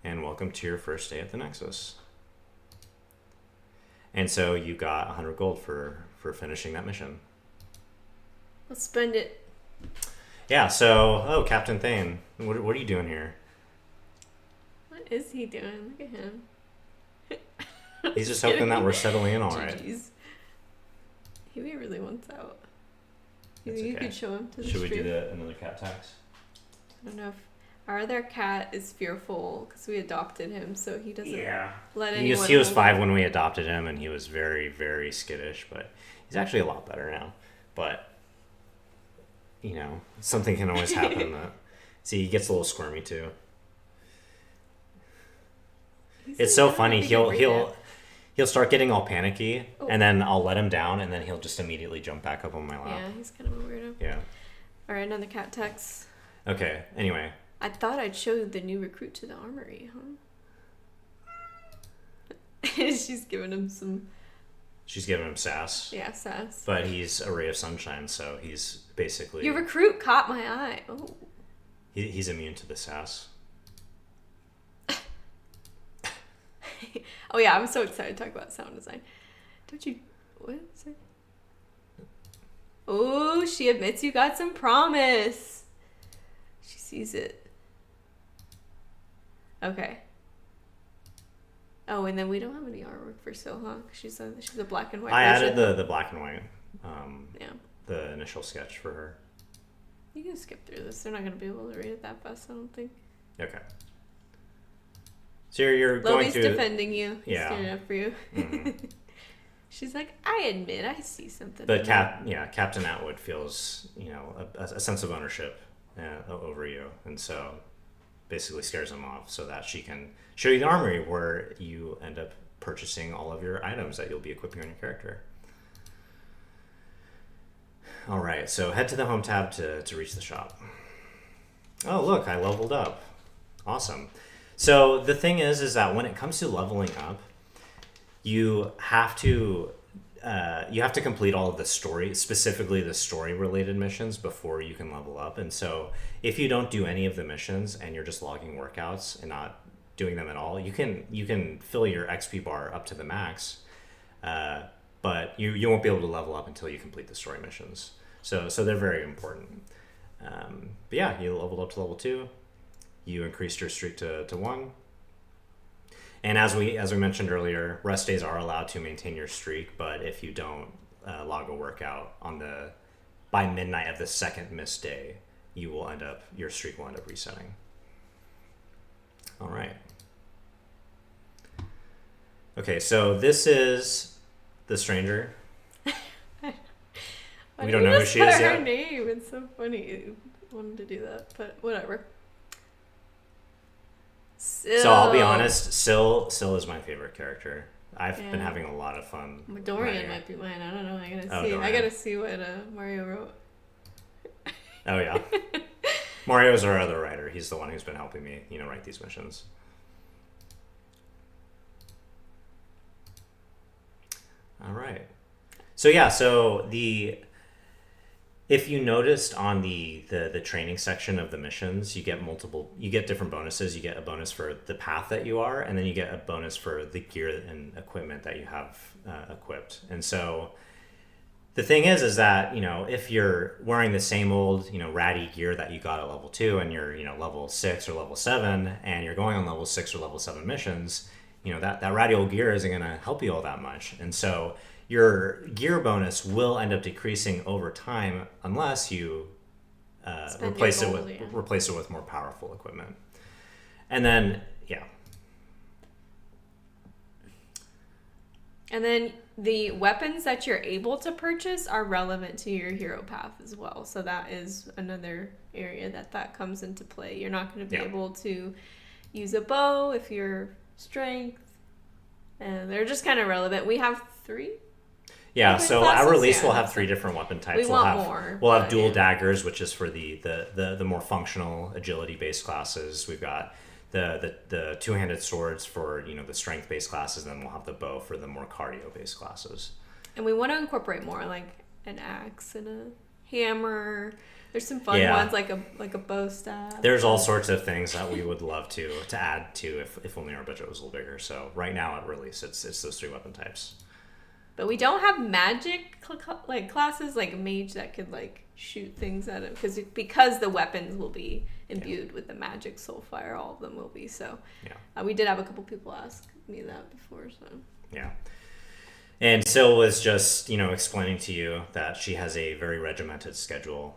and welcome to your first day at the Nexus. And so you got 100 gold for finishing that mission. Let's spend it. Yeah, so, Captain Thane, what are you doing here? What is he doing? Look at him. He's just hoping that we're settling in all right. He really wants out. You That's think okay. you could show him to the Should street? we do another cat tax? I don't know if our other cat is fearful because we adopted him, so he doesn't let anyone. He was 5 when we adopted him, and he was very, very skittish, but he's actually a lot better now. But, something can always happen. See, he gets a little squirmy too. It's so funny. He'll start getting all panicky, and then I'll let him down, and then he'll just immediately jump back up on my lap. Yeah, he's kind of a weirdo. Yeah. All right, another cat text. Okay. Anyway. I thought I'd show you the new recruit to the armory, huh? She's giving him sass. Yeah, sass. But he's a ray of sunshine, so he's basically... Your recruit caught my eye. Oh. He's immune to the sass. Oh yeah, I'm so excited to talk about sound design. Don't you... What is it? Oh, she admits you got some promise. She sees it. Okay. Oh, and then we don't have any artwork for Syl, huh? She's a black and white I version. added the black and white. Yeah. The initial sketch for her. You can skip through this. They're not going to be able to read it that fast, I don't think. Okay. So you're going through... defending you. He's Yeah. standing up for you. Mm-hmm. She's like, I admit I see something. But Captain Atwood feels, a sense of ownership over you, and so basically scares him off so that she can show you the armory where you end up purchasing all of your items that you'll be equipping on your character. All right, so head to the home tab to reach the shop. Oh, look, I leveled up. Awesome. So the thing is that when it comes to leveling up, you have to complete all of the story, specifically the story related missions, before you can level up. And so if you don't do any of the missions and you're just logging workouts and not doing them at all, you can fill your XP bar up to the max, but you won't be able to level up until you complete the story missions. So they're very important. But yeah, you leveled up to level 2. You increased your streak to 1. And as we mentioned earlier, rest days are allowed to maintain your streak, but if you don't log a workout by midnight of the second missed day, your streak will end up resetting. All right. Okay, so this is the stranger. We don't know who she is yet. Her name. It's so funny. You wanted to do that, but whatever. So I'll be honest, Syl is my favorite character. I've been having a lot of fun. Dorian might be mine. I don't know. Dorian. I gotta see what Mario wrote. Oh yeah. Mario's our other writer. He's the one who's been helping me, write these missions. All right. So yeah, if you noticed on the training section of the missions, you get different bonuses. You get a bonus for the path that you are, and then you get a bonus for the gear and equipment that you have equipped. And so the thing is that, if you're wearing the same old, ratty gear that you got at level 2 and you're, level 6 or level 7 and you're going on level 6 or level 7 missions, that ratty old gear isn't going to help you all that much. And so your gear bonus will end up decreasing over time unless you replace it with more powerful equipment. And then, yeah. And then the weapons that you're able to purchase are relevant to your hero path as well. So that is another area that comes into play. You're not going to be able to use a bow if you're strength. And they're just kind of relevant. We have 3. Yeah, so at release we'll have 3 different weapon types. We'll have dual daggers, which is for the more functional agility based classes. We've got the two-handed swords for the strength based classes, and then we'll have the bow for the more cardio based classes. And we want to incorporate more like an axe and a hammer. There's some fun ones like a bow staff. There's all sorts of things that we would love to add to if only our budget was a little bigger. So right now at release it's those 3 weapon types. But we don't have magic classes like a mage that could shoot things at it because the weapons will be imbued with the magic soulfire. All of them will be. So we did have a couple people ask me that before. So yeah. And Syl was just, explaining to you that she has a very regimented schedule,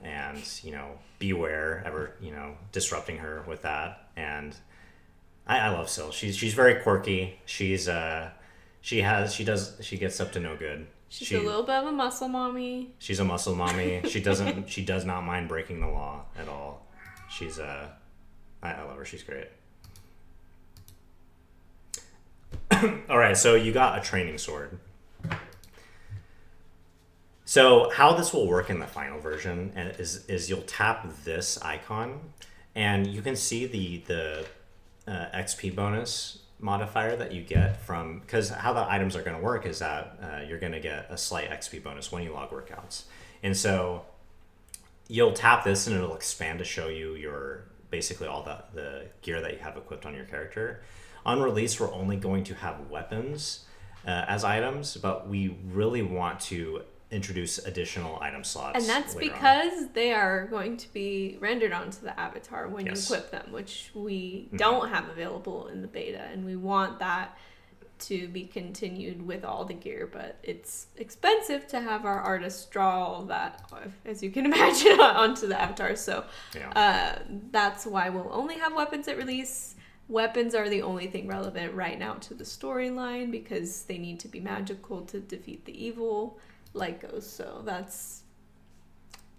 and beware ever, disrupting her with that. And I love Syl. She's very quirky. She gets up to no good. She's a little bit of a muscle mommy. She's a muscle mommy. She does not mind breaking the law at all. I love her. She's great. All right, so you got a training sword. So how this will work in the final version is you'll tap this icon, and you can see the XP bonus modifier that you get from, because how the items are going to work is that you're going to get a slight XP bonus when you log workouts. And so you'll tap this and it'll expand to show you basically all the gear that you have equipped on your character. On release, we're only going to have weapons as items, but we really want to introduce additional item slots. And that's because they are going to be rendered onto the avatar when you equip them, which we don't have available in the beta. And we want that to be continued with all the gear, but it's expensive to have our artists draw all that, as you can imagine, onto the avatar. So that's why we'll only have weapons at release. Weapons are the only thing relevant right now to the storyline because they need to be magical to defeat the evil Lycos. So that's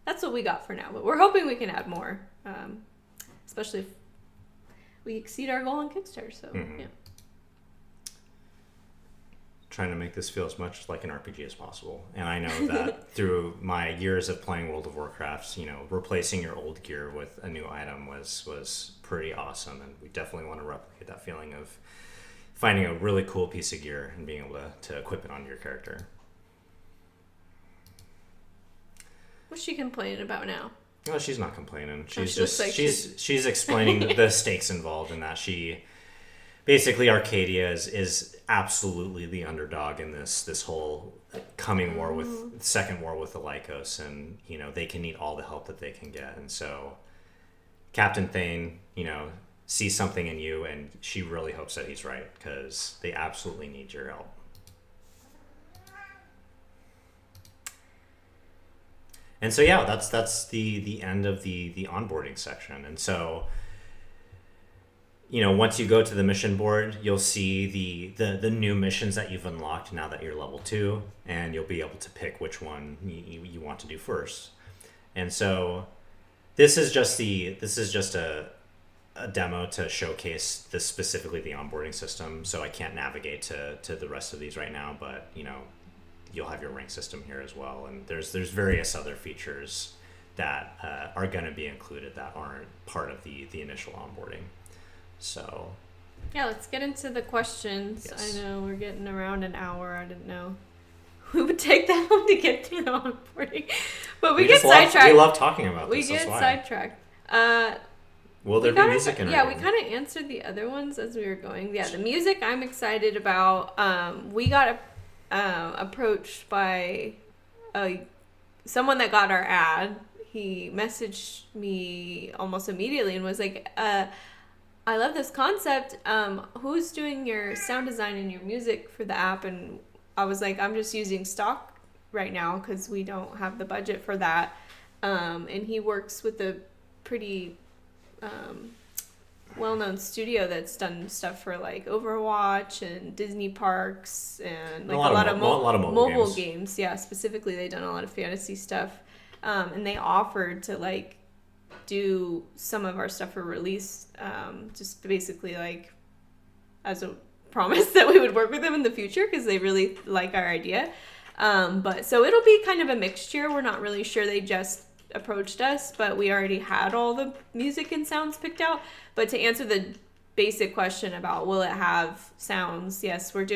what we got for now. But we're hoping we can add more, especially if we exceed our goal on Kickstarter. So yeah. Trying to make this feel as much like an RPG as possible. And I know that through my years of playing World of Warcraft, replacing your old gear with a new item was pretty awesome. And we definitely want to replicate that feeling of finding a really cool piece of gear and being able to equip it onto your character. What's she complaining about now? Well, she's not complaining. She's explaining the stakes involved in that basically Arcadia is absolutely the underdog in this whole coming war with second war with the Lycos, and they can need all the help that they can get. And so Captain Thane, sees something in you, and she really hopes that he's right because they absolutely need your help. And so yeah, that's the end of the onboarding section. And so, once you go to the mission board, you'll see the new missions that you've unlocked now that you're level 2, and you'll be able to pick which one you want to do first. And so this is just a demo to showcase specifically the onboarding system. So I can't navigate to the rest of these right now, but you'll have your rank system here as well, and there's various other features that are going to be included that aren't part of the initial onboarding. So yeah, let's get into the questions. Yes. I know we're getting around an hour. I didn't know we would take that long to get through the onboarding, but we get sidetracked. We love talking about this. We get sidetracked. Will there be music in it? Yeah, we kind of answered the other ones as we were going. Yeah, the music I'm excited about. We got approached by someone that got our ad. He messaged me almost immediately and was like, I love this concept. Who's doing your sound design and your music for the app? And I was like, I'm just using stock right now because we don't have the budget for that. And he works with a pretty well-known studio that's done stuff for like Overwatch and Disney parks and like a lot of mobile games. Yeah, specifically they've done a lot of fantasy stuff, and they offered to like do some of our stuff for release, just basically like as a promise that we would work with them in the future because they really like our idea. But so it'll be kind of a mixture. We're not really sure. They just approached us, but we already had all the music and sounds picked out. But to answer the basic question about will it have sounds, yes, we're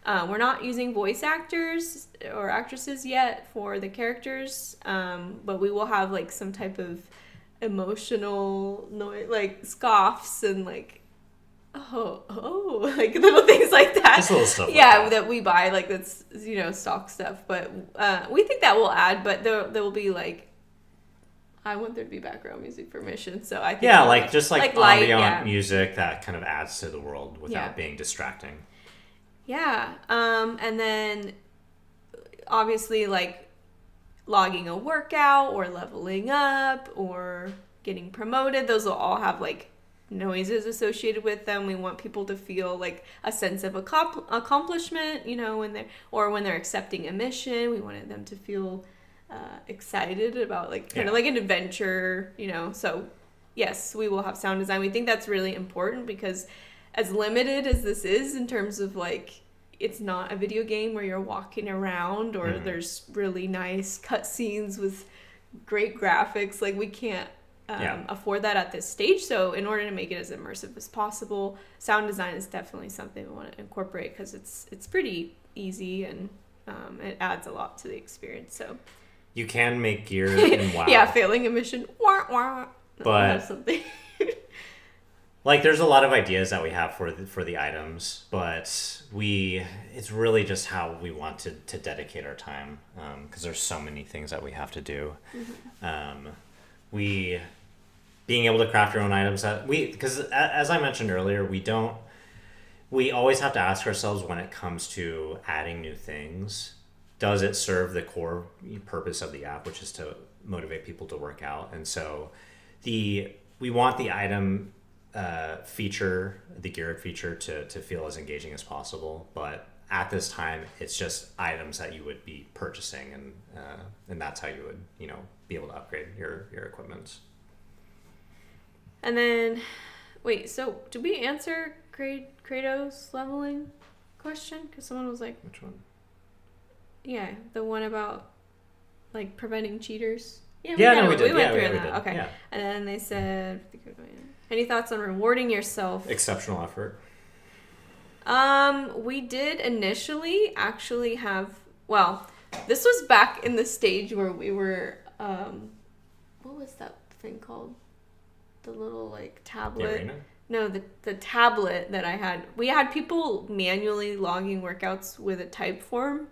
not using voice actors or actresses yet for the characters, but we will have like some type of emotional noise, like scoffs and like oh like little things like that. Just little stuff. Yeah, like that we buy, like that's stock stuff. But we think that will add. But there will be like, I want there to be background music for Mission, so I think like just like ambient music that kind of adds to the world without being distracting. Yeah, and then obviously like logging a workout or leveling up or getting promoted, those will all have like noises associated with them. We want people to feel like a sense of accomplishment, when they're accepting a mission. We wanted them to feel excited about like kind of like an adventure, so yes, we will have sound design. We think that's really important because as limited as this is in terms of like, it's not a video game where you're walking around or there's really nice cutscenes with great graphics. Like we can't afford that at this stage. So in order to make it as immersive as possible, sound design is definitely something we want to incorporate because it's pretty easy and it adds a lot to the experience. So you can make gear in WoW. Yeah, failing a mission. Wah, wah. But something. like there's a lot of ideas that we have for the items, but it's really just how we want to dedicate our time because there's so many things that we have to do. Mm-hmm. Being able to craft your own items because as I mentioned earlier, we always have to ask ourselves when it comes to adding new things, does it serve the core purpose of the app, which is to motivate people to work out? And so we want the item feature, the geared feature, to feel as engaging as possible. But at this time, it's just items that you would be purchasing, and that's how you would be able to upgrade your equipment. And then, wait, so did we answer Kratos leveling question? Because someone was like, which one? Yeah, the one about like preventing cheaters. We went through that. Okay. Yeah. And then they said, any thoughts on rewarding yourself? Exceptional effort. We did initially actually have, this was back in the stage where we were, what was that thing called? The little like tablet. The arena? No, the tablet that I had. We had people manually logging workouts with a Typeform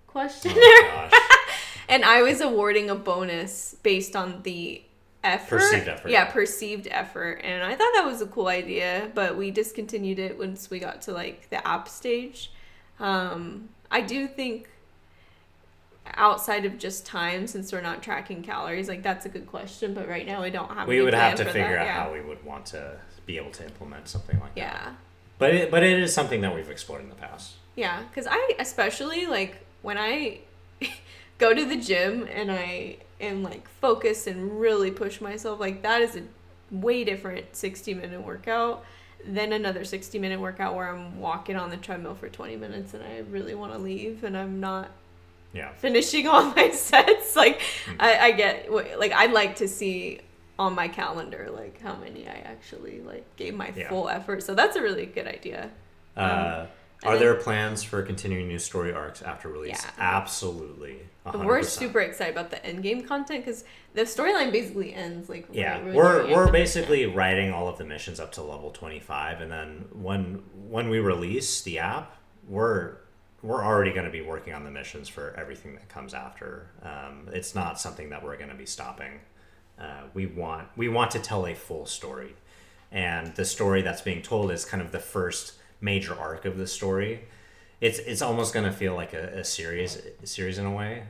questionnaire. Oh, gosh. And I was awarding a bonus based on the effort. Perceived effort. Yeah, perceived effort. And I thought that was a cool idea, but we discontinued it once we got to like the app stage. I do think outside of just time, since we're not tracking calories, like that's a good question, but right now we don't have We any would plan have to for figure that. out how we would want to be able to implement something like that. Yeah. But it is something that we've explored in the past. Yeah, because I especially like when I go to the gym and I am like focused and really push myself, like that is a way different 60-minute workout than another 60-minute workout where I'm walking on the treadmill for 20 minutes and I really want to leave and I'm not finishing all my sets. Like I get like I'd like to see on my calendar like how many I actually like gave my full effort. So that's a really good idea. Are there plans for continuing new story arcs after release? Yeah. Absolutely. 100%. We're super excited about the end game content because the storyline basically ends like we're basically writing all of the missions up to level 25, and then when we release the app, we're already going to be working on the missions for everything that comes after. It's not something that we're going to be stopping. We want to tell a full story, and the story that's being told is kind of the first major arc of the story. It's almost going to feel like a series in a way,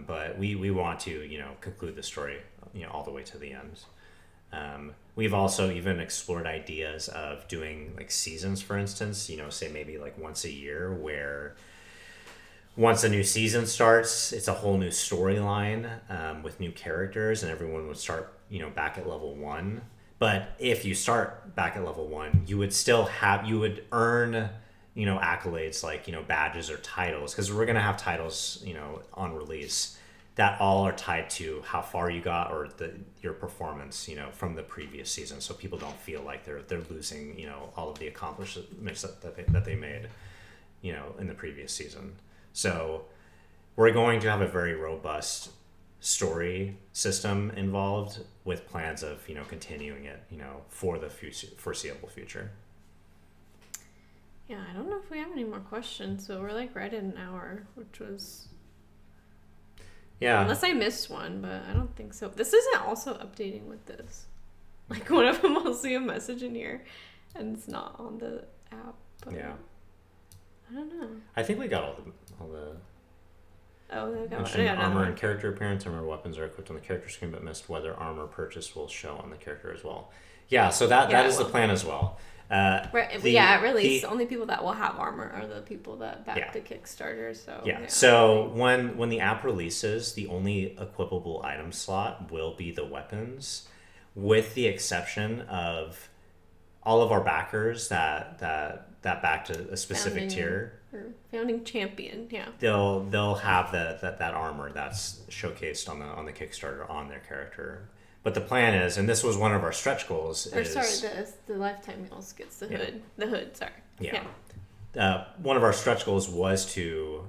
but we want to conclude the story all the way to the end. We've also even explored ideas of doing like seasons, for instance, say maybe like once a year, where once a new season starts, it's a whole new storyline with new characters, and everyone would start back at level 1. But if you start back at level 1, you would earn accolades like badges or titles, because we're gonna have titles on release that all are tied to how far you got or your performance from the previous season, so people don't feel like they're losing all of the accomplishments that they made in the previous season. So we're going to have a very robust story system involved with plans of continuing it for the foreseeable future. Yeah, I don't know if we have any more questions, so we're like right at an hour, which was unless I missed one, but I don't think so. This isn't also updating with this, like one of them will see a message in here and it's not on the app, but I don't know. I think we got all the armor and character appearance. Armor weapons are equipped on the character screen, but missed whether armor purchase will show on the character as well. Yeah, so that is the plan as well. At release, the only people that will have armor are the people that back the Kickstarter. So so when the app releases, the only equipable item slot will be the weapons, with the exception of all of our backers that backed a specific tier. Founding champion, They'll have that armor that's showcased on the Kickstarter on their character. But the plan is, and this was one of our stretch goals, the lifetime meals gets the hood. The hood, sorry. One of our stretch goals was to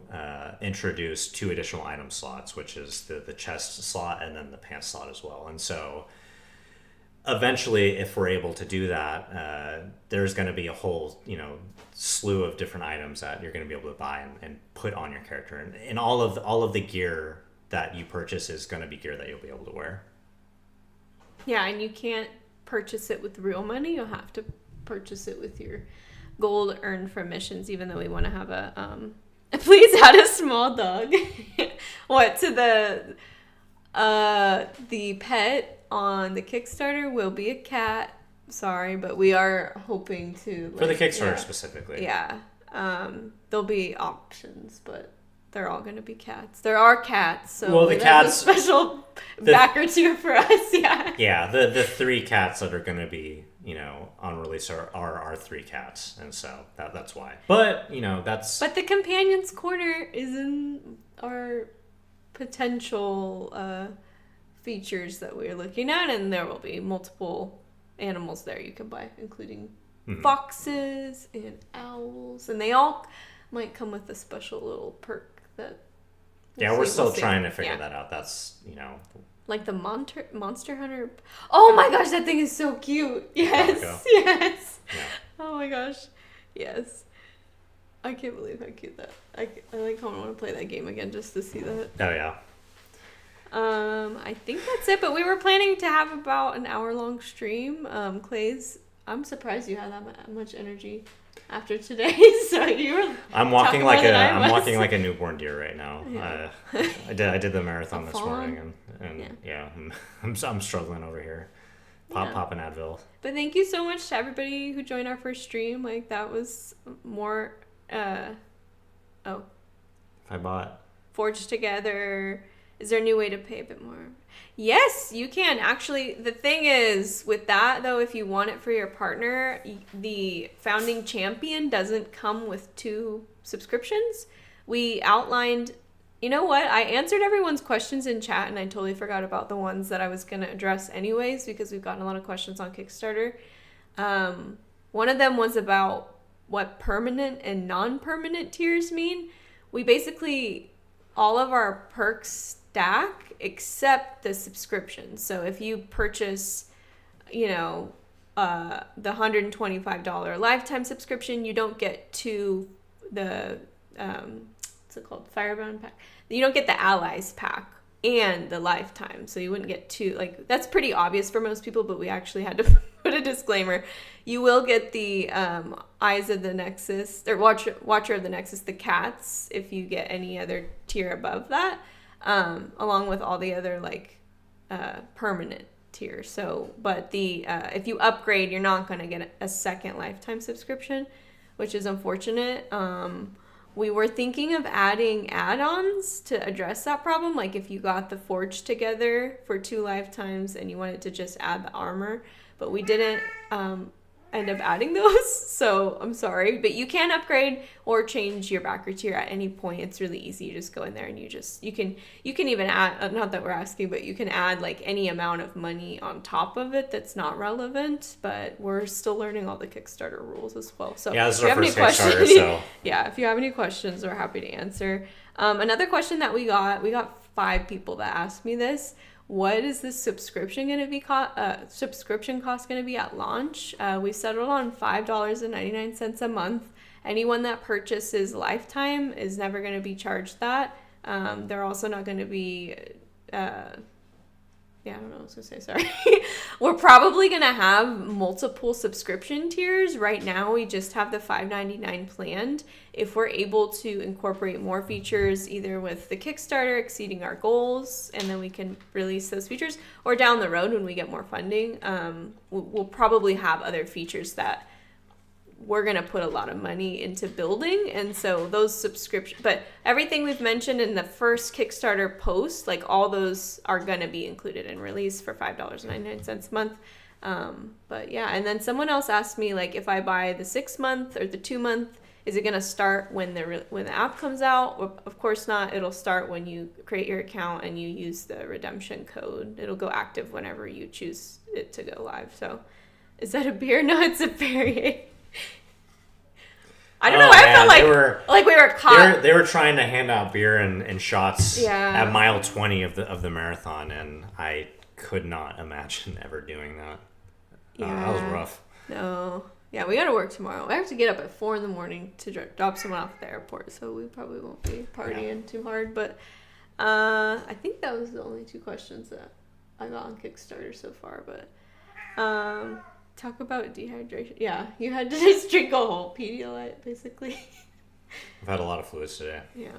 introduce 2 additional item slots, which is the chest slot and then the pants slot as well. And so eventually, if we're able to do that, there's going to be a whole slew of different items that you're going to be able to buy and put on your character, and all of the gear that you purchase is going to be gear that you'll be able to wear. Yeah, and you can't purchase it with real money. You'll have to purchase it with your gold earned from missions, even though we want to have a please add a small dog. What to the pet on the Kickstarter will be a cat. Sorry, but we are hoping to for the Kickstarter specifically. Yeah. There'll be options, but they're all going to be cats. There are cats, so the cats, a special backer tier for us. Yeah, the 3 cats that are going to be on release are our 3 cats, and so that's why. But but the Companions Corner is in our potential features that we're looking at, and there will be multiple animals there you can buy, including foxes and owls, and they all might come with a special little perk that we're still trying to figure that out. That's like the Monster Hunter. Oh my gosh, that thing is so cute. Yes. Yeah. Oh my gosh, yes. I can't believe how cute that. I like how I want to play that game again just to see that. Oh yeah. I think that's it, but we were planning to have about an hour-long stream. Clay's, I'm surprised you had that much energy after today. So you were I'm walking like a newborn deer right now. Yeah. I did the marathon this morning, and I'm struggling over here. Pop an Advil. But thank you so much to everybody who joined our first stream. Like, that was more If I bought Forge Together. Is there a new way to pay a bit more? Yes, you can. Actually, the thing is with that, though, if you want it for your partner, the Founding Champion doesn't come with 2 subscriptions. We outlined, you know what? I answered everyone's questions in chat, and I totally forgot about the ones that I was going to address anyways, because we've gotten a lot of questions on Kickstarter. One of them was about what permanent and non-permanent tiers mean. We basically, all of our perks stack except the subscription. So if you purchase, the $125 lifetime subscription, you don't get to the what's it called, Firebound pack. You don't get the Allies pack and the lifetime, so you wouldn't get 2. Like, that's pretty obvious for most people, but we actually had to put a disclaimer. You will get the Eyes of the Nexus, or Watcher of the Nexus, the cats, if you get any other tier above that, along with all the other permanent tiers. So, but the if you upgrade, you're not going to get a second lifetime subscription, which is unfortunate. We were thinking of adding add-ons to address that problem. Like, if you got the Forge Together for 2 lifetimes and you wanted to just add the armor, but we didn't end up adding those, so I'm sorry. But you can upgrade or change your backer tier at any point. It's really easy. You just go in there and you can even add, not that we're asking, but you can add like any amount of money on top of it that's not relevant. But we're still learning all the Kickstarter rules as well. So yeah, this is our first Kickstarter, so yeah, if you have any questions, we're happy to answer. Another question that we got 5 people that asked me this. What is the subscription going to be subscription cost going to be at launch? We settled on $5.99 a month. Anyone that purchases lifetime is never going to be charged that. They're also not going to be I don't know what I was going to say, sorry. We're probably going to have multiple subscription tiers. Right now, we just have the $5.99 planned. If we're able to incorporate more features, either with the Kickstarter exceeding our goals, and then we can release those features, or down the road when we get more funding, we'll probably have other features that we're going to put a lot of money into building. And so those but everything we've mentioned in the first Kickstarter post, like all those are going to be included in release for $5.99 a month. But yeah, and then someone else asked me, like, if I buy the 6-month or the 2-month, is it going to start when the app comes out? Of course not. It'll start when you create your account and you use the redemption code. It'll go active whenever you choose it to go live. So is that a beer? No, it's a berry. I don't know. I felt like we were caught. They were trying to hand out beer and shots at mile 20 of the marathon, and I could not imagine ever doing that. That was rough. No. Yeah, we got to work tomorrow. I have to get up at 4 a.m. to drop someone off at the airport, so we probably won't be partying too hard. But I think that was the only 2 questions that I got on Kickstarter so far. But talk about dehydration. Yeah, you had to just drink a whole Pedialyte, basically. I've had a lot of fluids today. Yeah.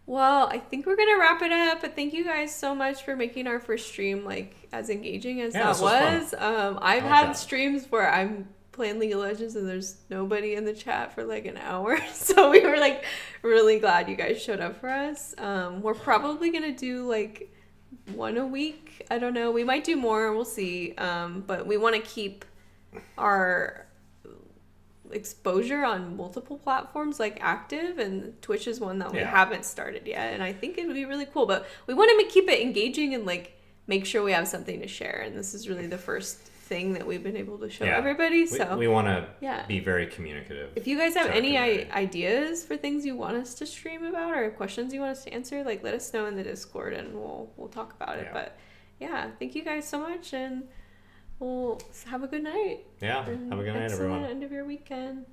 Well, I think we're going to wrap it up, but thank you guys so much for making our first stream, like, as engaging as that was. I've had streams where I'm playing League of Legends and there's nobody in the chat for like an hour, so we were like really glad you guys showed up for us. We're probably going to do like 1 a week. I don't know. We might do more. We'll see. But we want to keep our exposure on multiple platforms like active, and Twitch is one that we haven't started yet, and I think it would be really cool. But we want to keep it engaging and like make sure we have something to share, and this is really the first thing that we've been able to show everybody. So we want to be very communicative. If you guys have any ideas for things you want us to stream about or questions you want us to answer, like, let us know in the Discord and we'll talk about it. But yeah, thank you guys so much, and we'll have a good night. Yeah, have a good night, everyone. End of your weekend.